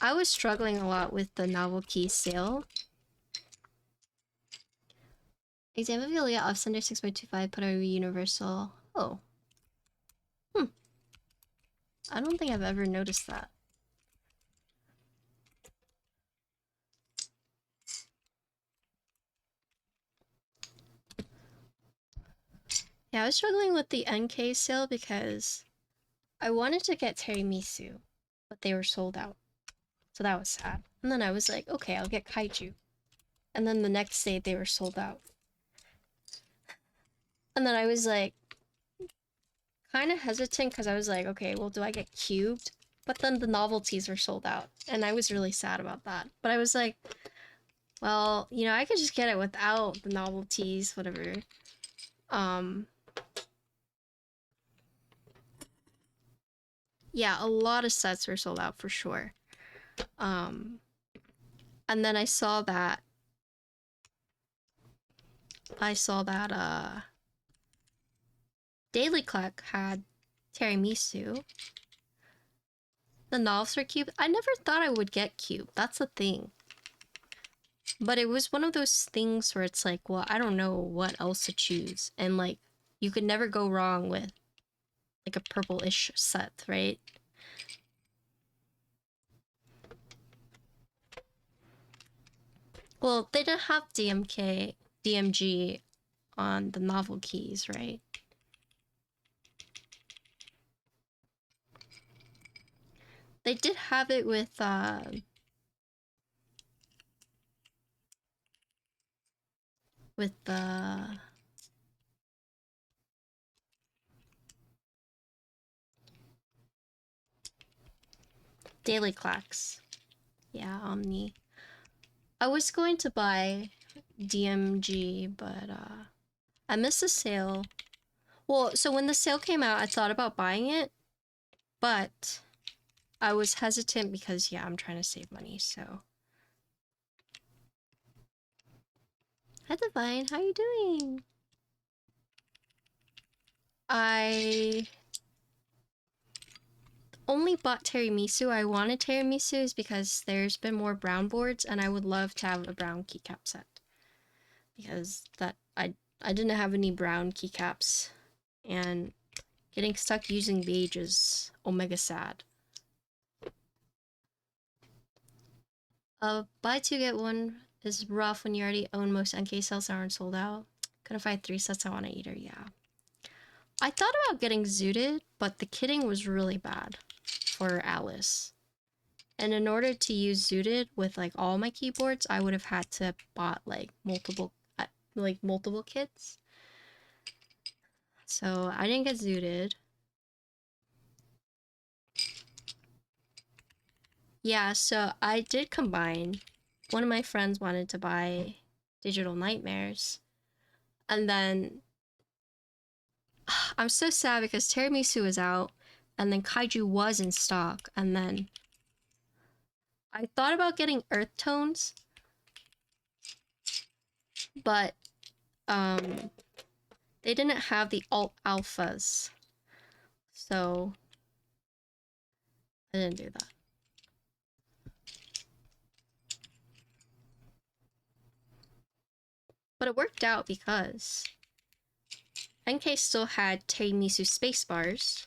I was struggling a lot with the novel key sale. Example of the layout of Sunday 6.25 put a universal. Oh. I don't think I've ever noticed that. Yeah, I was struggling with the NK sale because I wanted to get tiramisu, but they were sold out. So that was sad. And then I was like, okay, I'll get kaiju. And then the next day they were sold out. And then I was like, kind of hesitant because I was like, okay, well, do I get cubed? But then the novelties were sold out. And I was really sad about that. But I was like, well, you know, I could just get it without the novelties, whatever. Yeah, a lot of sets were sold out for sure. And then I saw that Daily Cluck had tiramisu. The novels were cube. I never thought I would get cube. That's the thing. But it was one of those things where it's like, well, I don't know what else to choose. And like, you could never go wrong with like a purple-ish set, right? Well, they didn't have DMG on the novel keys, right? They did have it with the Daily Clacks. Yeah, Omni. I was going to buy DMG, but I missed the sale. Well, so when the sale came out, I thought about buying it, but I was hesitant because, yeah, I'm trying to save money, so. Hi, Divine, how you doing? I only bought tiramisu. I wanted tiramisu because there's been more brown boards, and I would love to have a brown keycap set. Because that I didn't have any brown keycaps, and getting stuck using beige is omega sad. Buy two get one is rough when you already own most NK sales that aren't sold out. Couldn't find 3 sets I want to eat her, yeah. I thought about getting zooted, but the kitting was really bad for Alice. And in order to use zooted with like all my keyboards, I would have had to bought like multiple kits. So I didn't get zooted. Yeah, so I did combine. One of my friends wanted to buy Digital Nightmares. And then I'm so sad because tiramisu is out, and then kaiju was in stock, and then I thought about getting earth tones, but they didn't have the alt alphas, so I didn't do that. But it worked out because NK still had tiramisu space bars,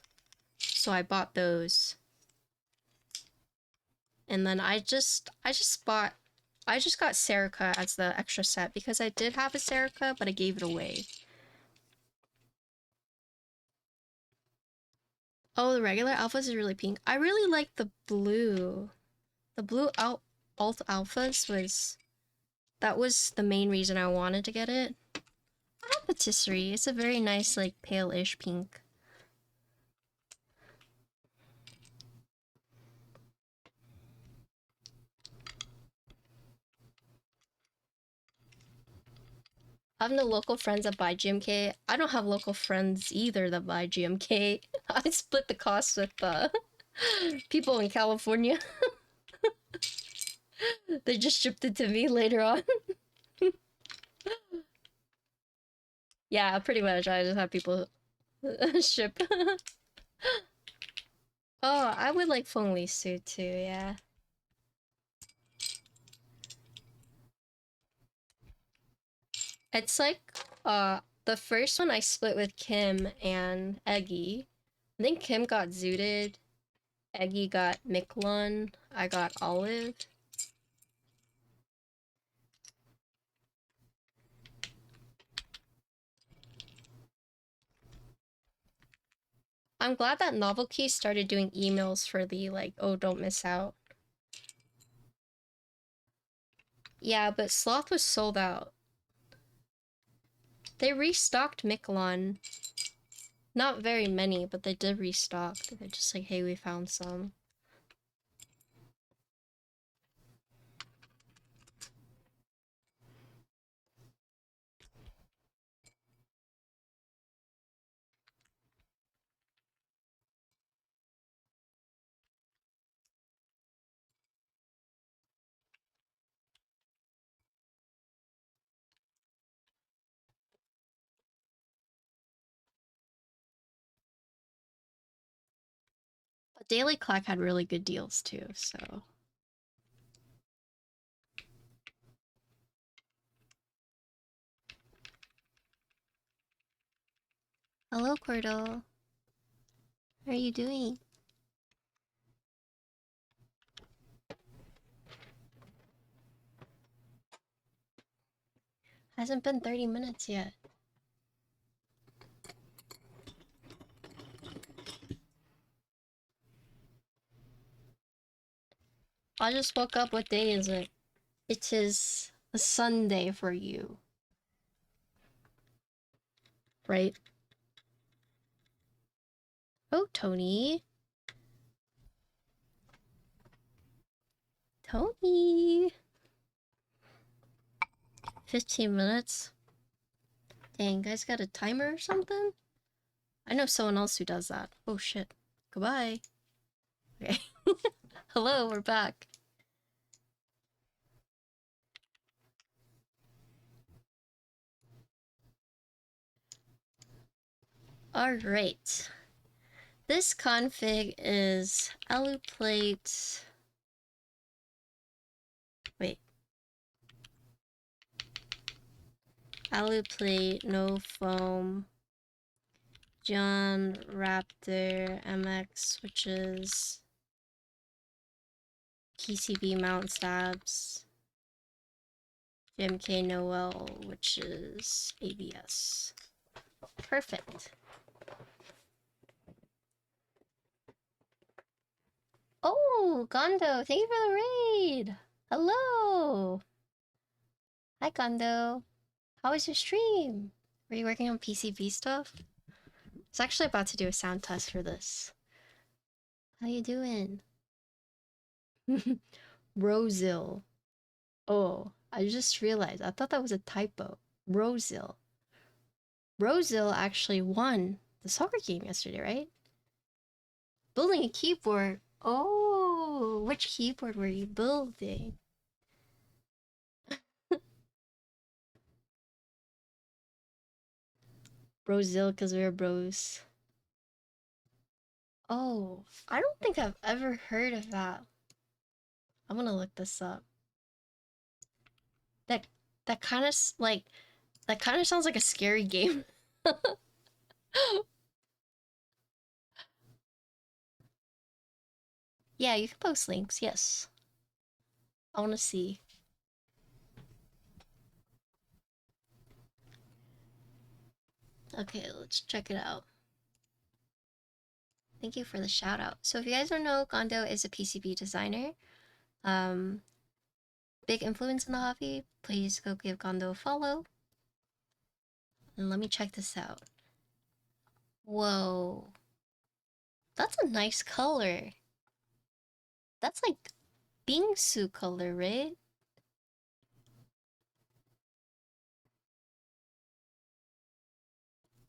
so I bought those. And then I just got Serica as the extra set because I did have a Serica, but I gave it away. Oh, the regular alphas is really pink. I really like the blue. The blue alt alphas that was the main reason I wanted to get it. I have patisserie. It's a very nice, like, pale-ish pink. I have no local friends that buy GMK. I don't have local friends either that buy GMK. I split the cost with people in California. They just shipped it to me later on. Yeah, pretty much. I just have people ship. Oh, I would like Feng suit too, yeah. It's like, the first one I split with Kim and Eggy. I think Kim got zooted, Eggy got Miklun, I got Olive. I'm glad that Novelty started doing emails for the, like, oh, don't miss out. Yeah, but Sloth was sold out. They restocked Miklun. Not very many, but they did restock. They're just like, hey, we found some. But Daily Clock had really good deals too, so. Hello, Cordell. How are you doing? Hasn't been 30 minutes yet. I just woke up. What day is it? It is a Sunday for you. Right? Oh, Tony. Tony. 15 minutes. Dang, guys got a timer or something? I know someone else who does that. Oh shit. Goodbye. Okay. Hello, we're back. Alright. This config is aluplate. Wait. Aluplate, no foam. Geon, Raptor, MX switches. PCB mount stabs. GMK Noel, which is ABS. Perfect. Oh, Gondo, thank you for the raid. Hello. Hi, Gondo. How was your stream? Were you working on PCB stuff? I was actually about to do a sound test for this. How you doing? Rosil. Oh, I just realized. I thought that was a typo. Rosil. Rosil actually won the soccer game yesterday, right? Building a keyboard. Oh, which keyboard were you building? Rosil, because we're bros. Oh, I don't think I've ever heard of that. I'm gonna look this up. That kind of like that kind of sounds like a scary game. Yeah, you can post links. Yes, I want to see. Okay, let's check it out. Thank you for the shout out. So if you guys don't know, Gondo is a PCB designer. Big influence in the hobby. Please go give Gondo a follow. And let me check this out. Whoa. That's a nice color. That's like bingsu color, right?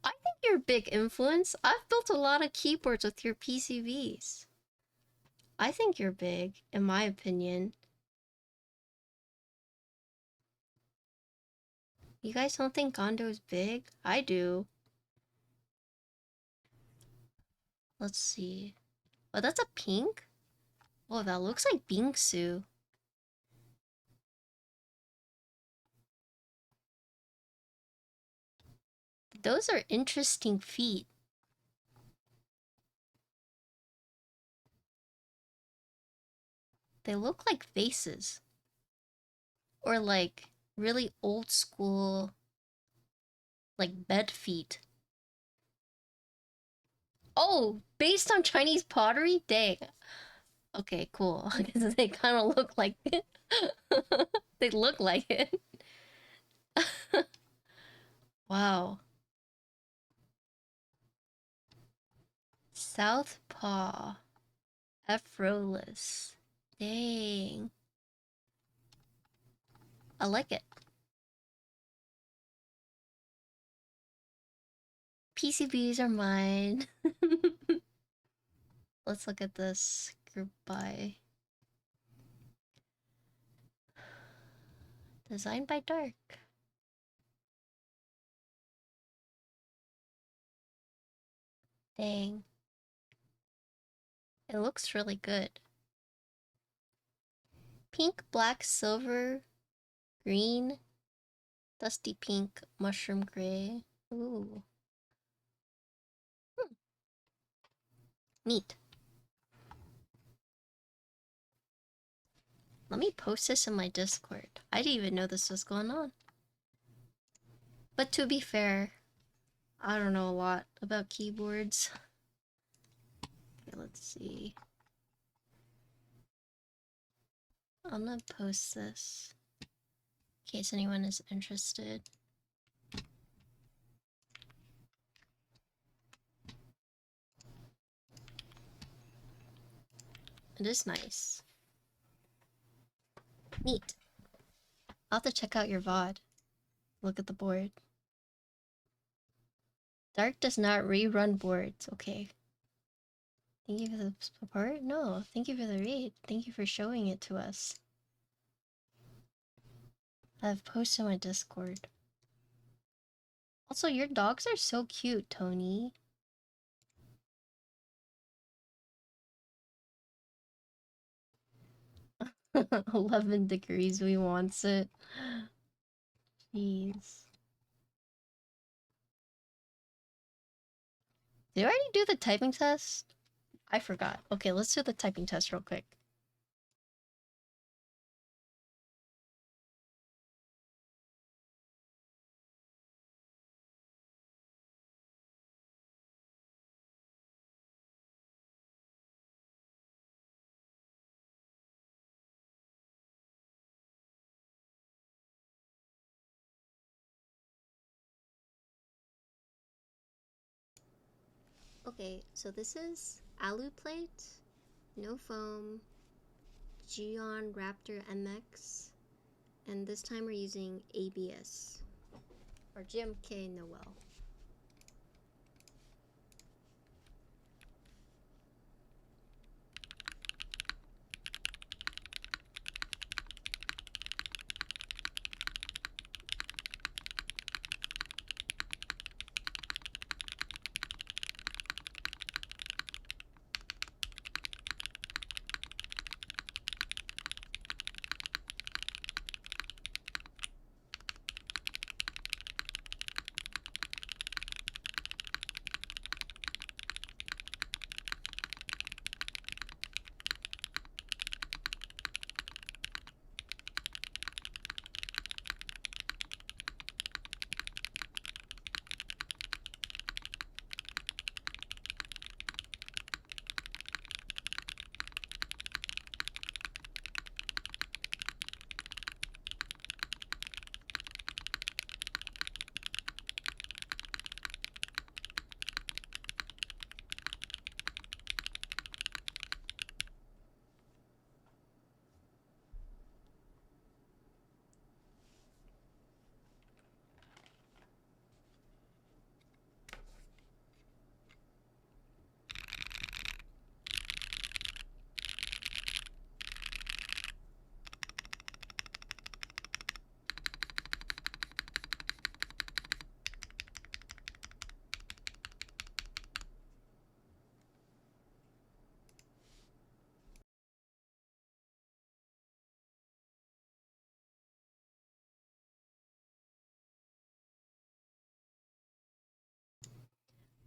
I think you're a big influence. I've built a lot of keyboards with your PCBs. I think you're big, in my opinion. You guys don't think Gondo's big? I do. Let's see. Oh, that's a pink? Oh, that looks like Bingsu. Those are interesting feet. They look like faces. Or like really old school, like bed feet. Oh, based on Chinese pottery? Dang. Okay, cool. Because they kind of look like it. They look like it. Wow. Southpaw. Effortless. Dang. I like it. PCBs are mine. Let's look at this group by. Designed by Dark. Dang. It looks really good. Pink, black, silver, green, dusty pink, mushroom gray. Ooh. Neat. Let me post this in my Discord. I didn't even know this was going on. But to be fair, I don't know a lot about keyboards. Okay, let's see. I'm gonna post this in case anyone is interested. It is nice. Neat. I'll have to check out your VOD. Look at the board. Dark does not rerun boards. Okay. Thank you for the support? No, thank you for the read. Thank you for showing it to us. I've posted on my Discord. Also, your dogs are so cute, Tony. 11 degrees, we wants it. Jeez. Did I already do the typing test? I forgot. Okay, let's do the typing test real quick. Okay, so this is alu plate, no foam, Geon Raptor MX, and this time we're using ABS, or GMK Noel.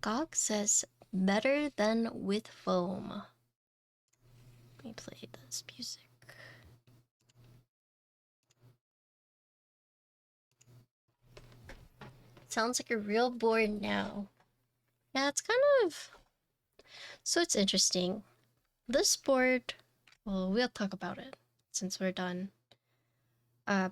Gog says better than with foam. Let me play this music. Sounds like a real board now. Yeah, it's kind of... So it's interesting. This board, well, we'll talk about it since we're done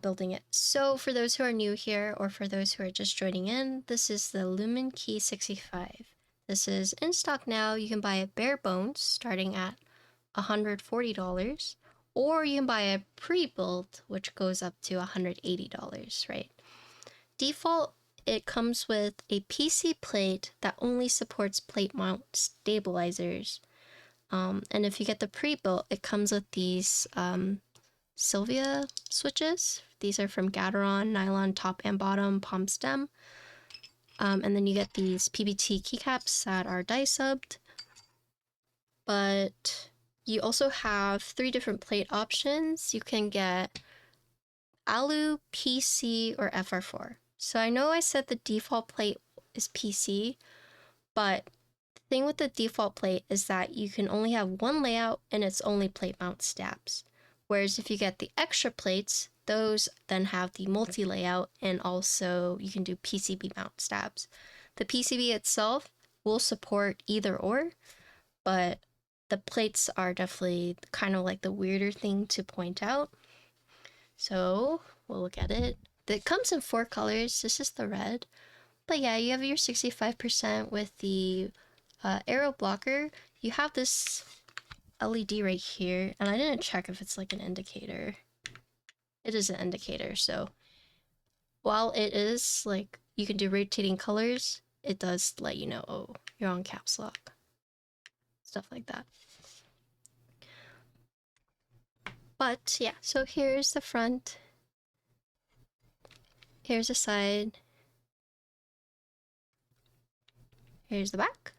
building it. So for those who are new here, or for those who are just joining in, this is the Luminkey65. This is in stock now. You can buy it bare bones, starting at $140, or you can buy a pre-built, which goes up to $180, right? Default, it comes with a PC plate that only supports plate mount stabilizers. And if you get the pre-built, it comes with these Sylva switches. These are from Gateron, nylon top and bottom, palm stem. And then you get these PBT keycaps that are die subbed. But you also have 3 different plate options. You can get Alu, PC, or FR4. So I know I said the default plate is PC, but the thing with the default plate is that you can only have one layout and it's only plate mount stabs. Whereas if you get the extra plates, those then have the multi-layout, and also you can do PCB mount stabs. The PCB itself will support either or, but the plates are definitely kind of like the weirder thing to point out. So we'll look at it. It comes in 4 colors. This is the red. But yeah, you have your 65% with the arrow blocker. You have this LED right here, and I didn't check if it's like an indicator. It is an indicator, so while it is like you can do rotating colors, it does let you know, oh, you're on caps lock. Stuff like that. But yeah, so here's the front. Here's the side. Here's the back.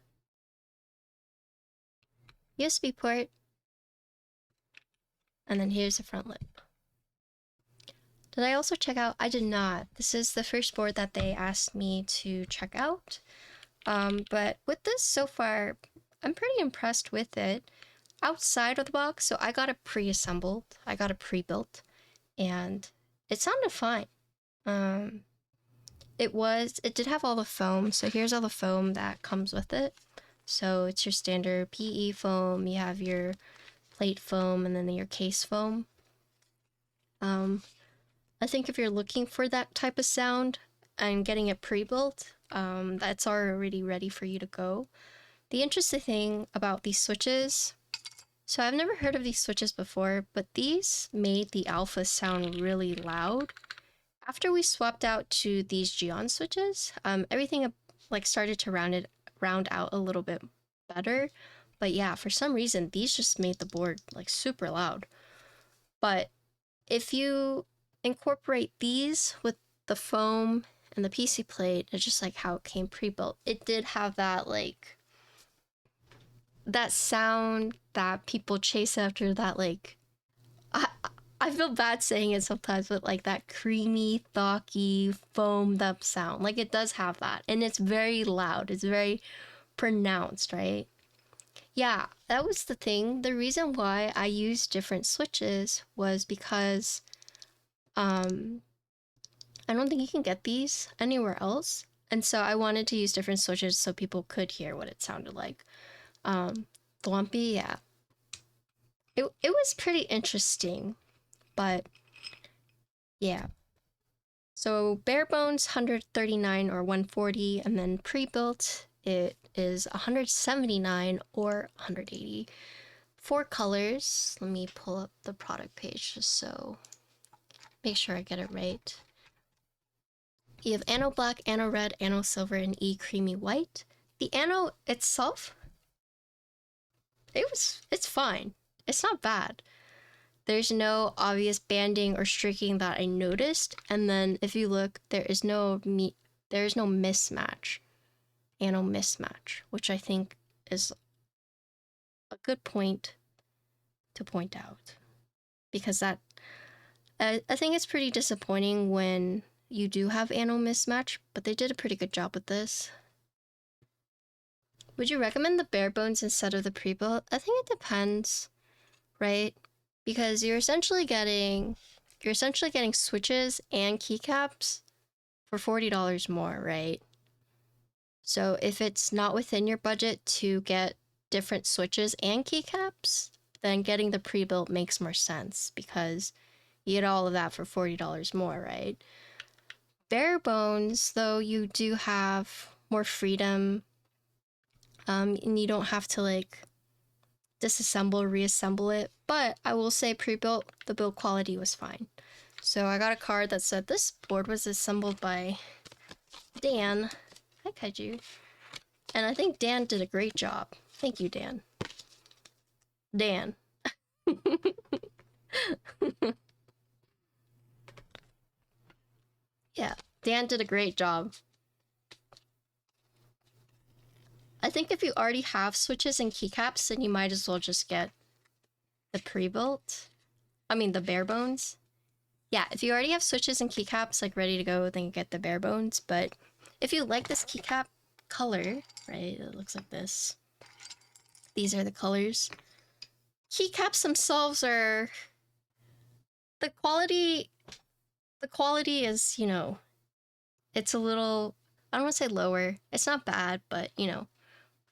USB port. And then here's the front lip. Did I also check out? I did not. This is the first board that they asked me to check out. But with this so far, I'm pretty impressed with it. Outside of the box, so I got it pre-assembled. I got it pre-built, and it sounded fine. It did have all the foam, so here's all the foam that comes with it. So it's your standard PE foam, you have your plate foam, and then your case foam. I think if you're looking for that type of sound and getting it pre-built, that's already ready for you to go. The interesting thing about these switches, so I've never heard of these switches before, but these made the alpha sound really loud. After we swapped out to these Geon switches, everything like started to round out a little bit better. But yeah, for some reason, these just made the board like super loud. But if you incorporate these with the foam and the PC plate, it's just like how it came pre-built. It did have that like that sound that people chase after, that like I feel bad saying it sometimes, but like that creamy, thocky, foamed up sound. Like it does have that, and it's very loud. It's very pronounced, right? Yeah, that was the thing. The reason why I used different switches was because I don't think you can get these anywhere else. And so I wanted to use different switches so people could hear what it sounded like. Thwompy, yeah. It was pretty interesting, but yeah. So bare bones 139 or 140, and then pre-built it is 179 or 180. 4 colors. Let me pull up the product page just so make sure I get it right. You have Anno Black, Anno Red, Anno Silver, and E Creamy White. The Anno itself, it's fine. It's not bad. There's no obvious banding or streaking that I noticed, and then if you look, there is no mismatch. Anno mismatch, which I think is a good point to point out, because that I think it's pretty disappointing when you do have anno mismatch, but they did a pretty good job with this. Would you recommend the bare bones instead of the pre-built? I think it depends, right? Because you're essentially getting switches and keycaps for $40 more, right? So if it's not within your budget to get different switches and keycaps, then getting the pre-built makes more sense because you get all of that for $40 more, right? Bare bones, though, you do have more freedom, and you don't have to like disassemble, reassemble it. But I will say pre-built, the build quality was fine. So I got a card that said this board was assembled by Dan. Hi, Kaiju. And I think Dan did a great job. Thank you, Dan. Dan. Yeah, Dan did a great job. I think if you already have switches and keycaps, then you might as well just get the pre-built. I mean, the bare bones. Yeah, if you already have switches and keycaps like ready to go, then you get the bare bones. But if you like this keycap color, right, it looks like this. These are the colors. Keycaps themselves are... The quality is, you know, it's a little... I don't want to say lower. It's not bad, but, you know,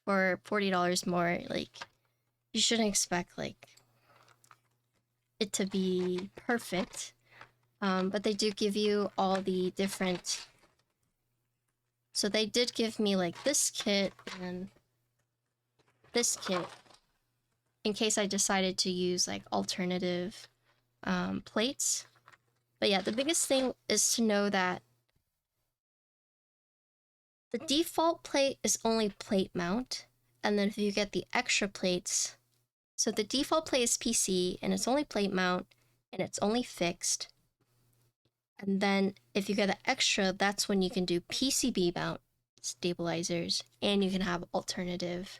for $40 more, like, you shouldn't expect, like, it to be perfect. But they do give you all the different... So they did give me, like, this kit and this kit in case I decided to use, like, alternative plates. But yeah, the biggest thing is to know that the default plate is only plate mount, and then if you get the extra plates, so the default plate is PC, and it's only plate mount, and it's only fixed. And then if you get the extra, that's when you can do PCB mount stabilizers, and you can have alternative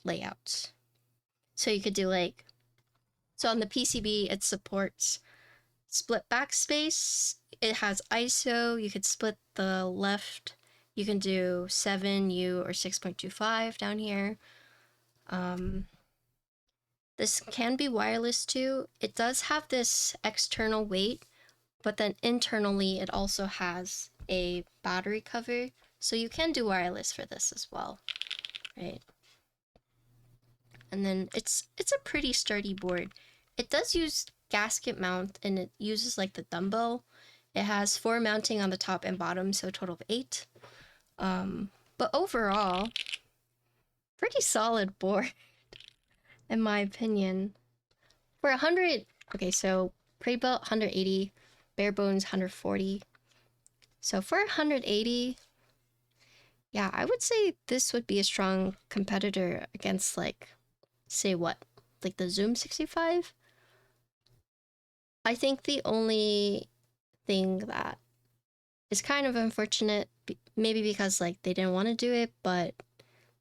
layouts. So you could do like, so on the PCB, it supports split backspace, it has ISO, you could split the left, you can do 7U or 6.25 down here. This can be wireless too. It does have this external weight, but then internally it also has a battery cover, so you can do wireless for this as well, right? And then it's a pretty sturdy board. It does use gasket mount, and it uses like the dumbbell. It has 4 mounting on the top and bottom, so a total of 8. But overall, pretty solid board, in my opinion. For 100, okay, so pre-built 180, bare bones 140. So for 180, yeah, I would say this would be a strong competitor against, like, say what? Like the Zoom 65? I think the only thing that is kind of unfortunate, maybe because like they didn't want to do it, but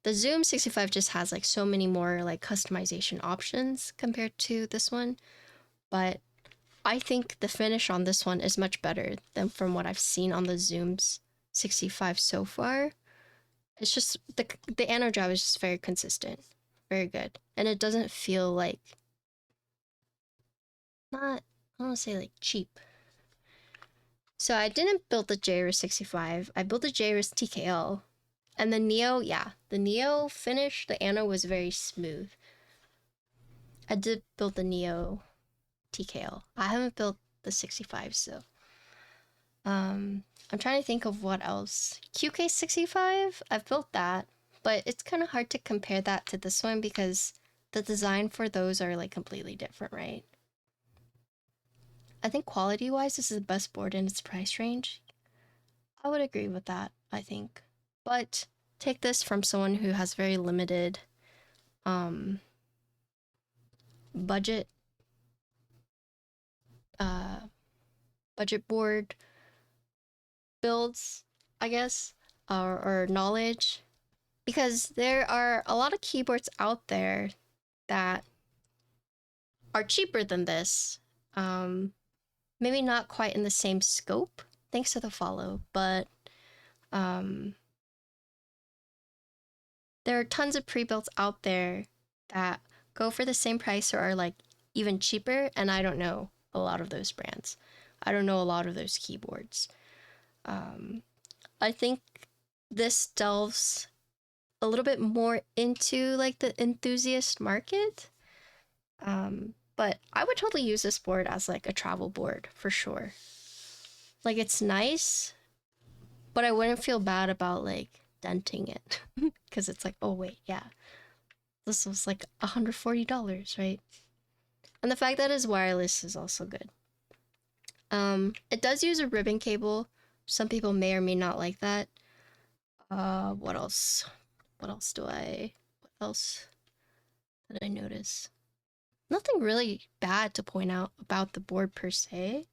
the Zoom 65 just has like so many more like customization options compared to this one. But I think the finish on this one is much better than from what I've seen on the Zoom's 65 so far. It's just the anno job is just very consistent, very good, and it doesn't feel like not, I don't want to say like cheap. So I didn't build the JRIS 65. I built the JRIS TKL, and the Neo, yeah, the Neo finish, the anno was very smooth. I did build the Neo TKL. I haven't built the 65, so I'm trying to think of what else. QK65, I've built that, but it's kind of hard to compare that to this one because the design for those are like completely different, right? I think quality-wise, this is the best board in its price range. I would agree with that, I think. But take this from someone who has very limited budget board builds, I guess, or knowledge, because there are a lot of keyboards out there that are cheaper than this. Maybe not quite in the same scope, thanks to the follow, but there are tons of pre-builts out there that go for the same price or are like even cheaper, and I don't know a lot of those brands. I don't know a lot of those keyboards. I think this delves a little bit more into like the enthusiast market. But I would totally use this board as like a travel board for sure. Like it's nice, but I wouldn't feel bad about like denting it because it's like, oh wait, yeah, this was like $140, right? And the fact that it's wireless is also good. It does use a ribbon cable. Some people may or may not like that. What else? What else did I notice? Nothing really bad to point out about the board per se.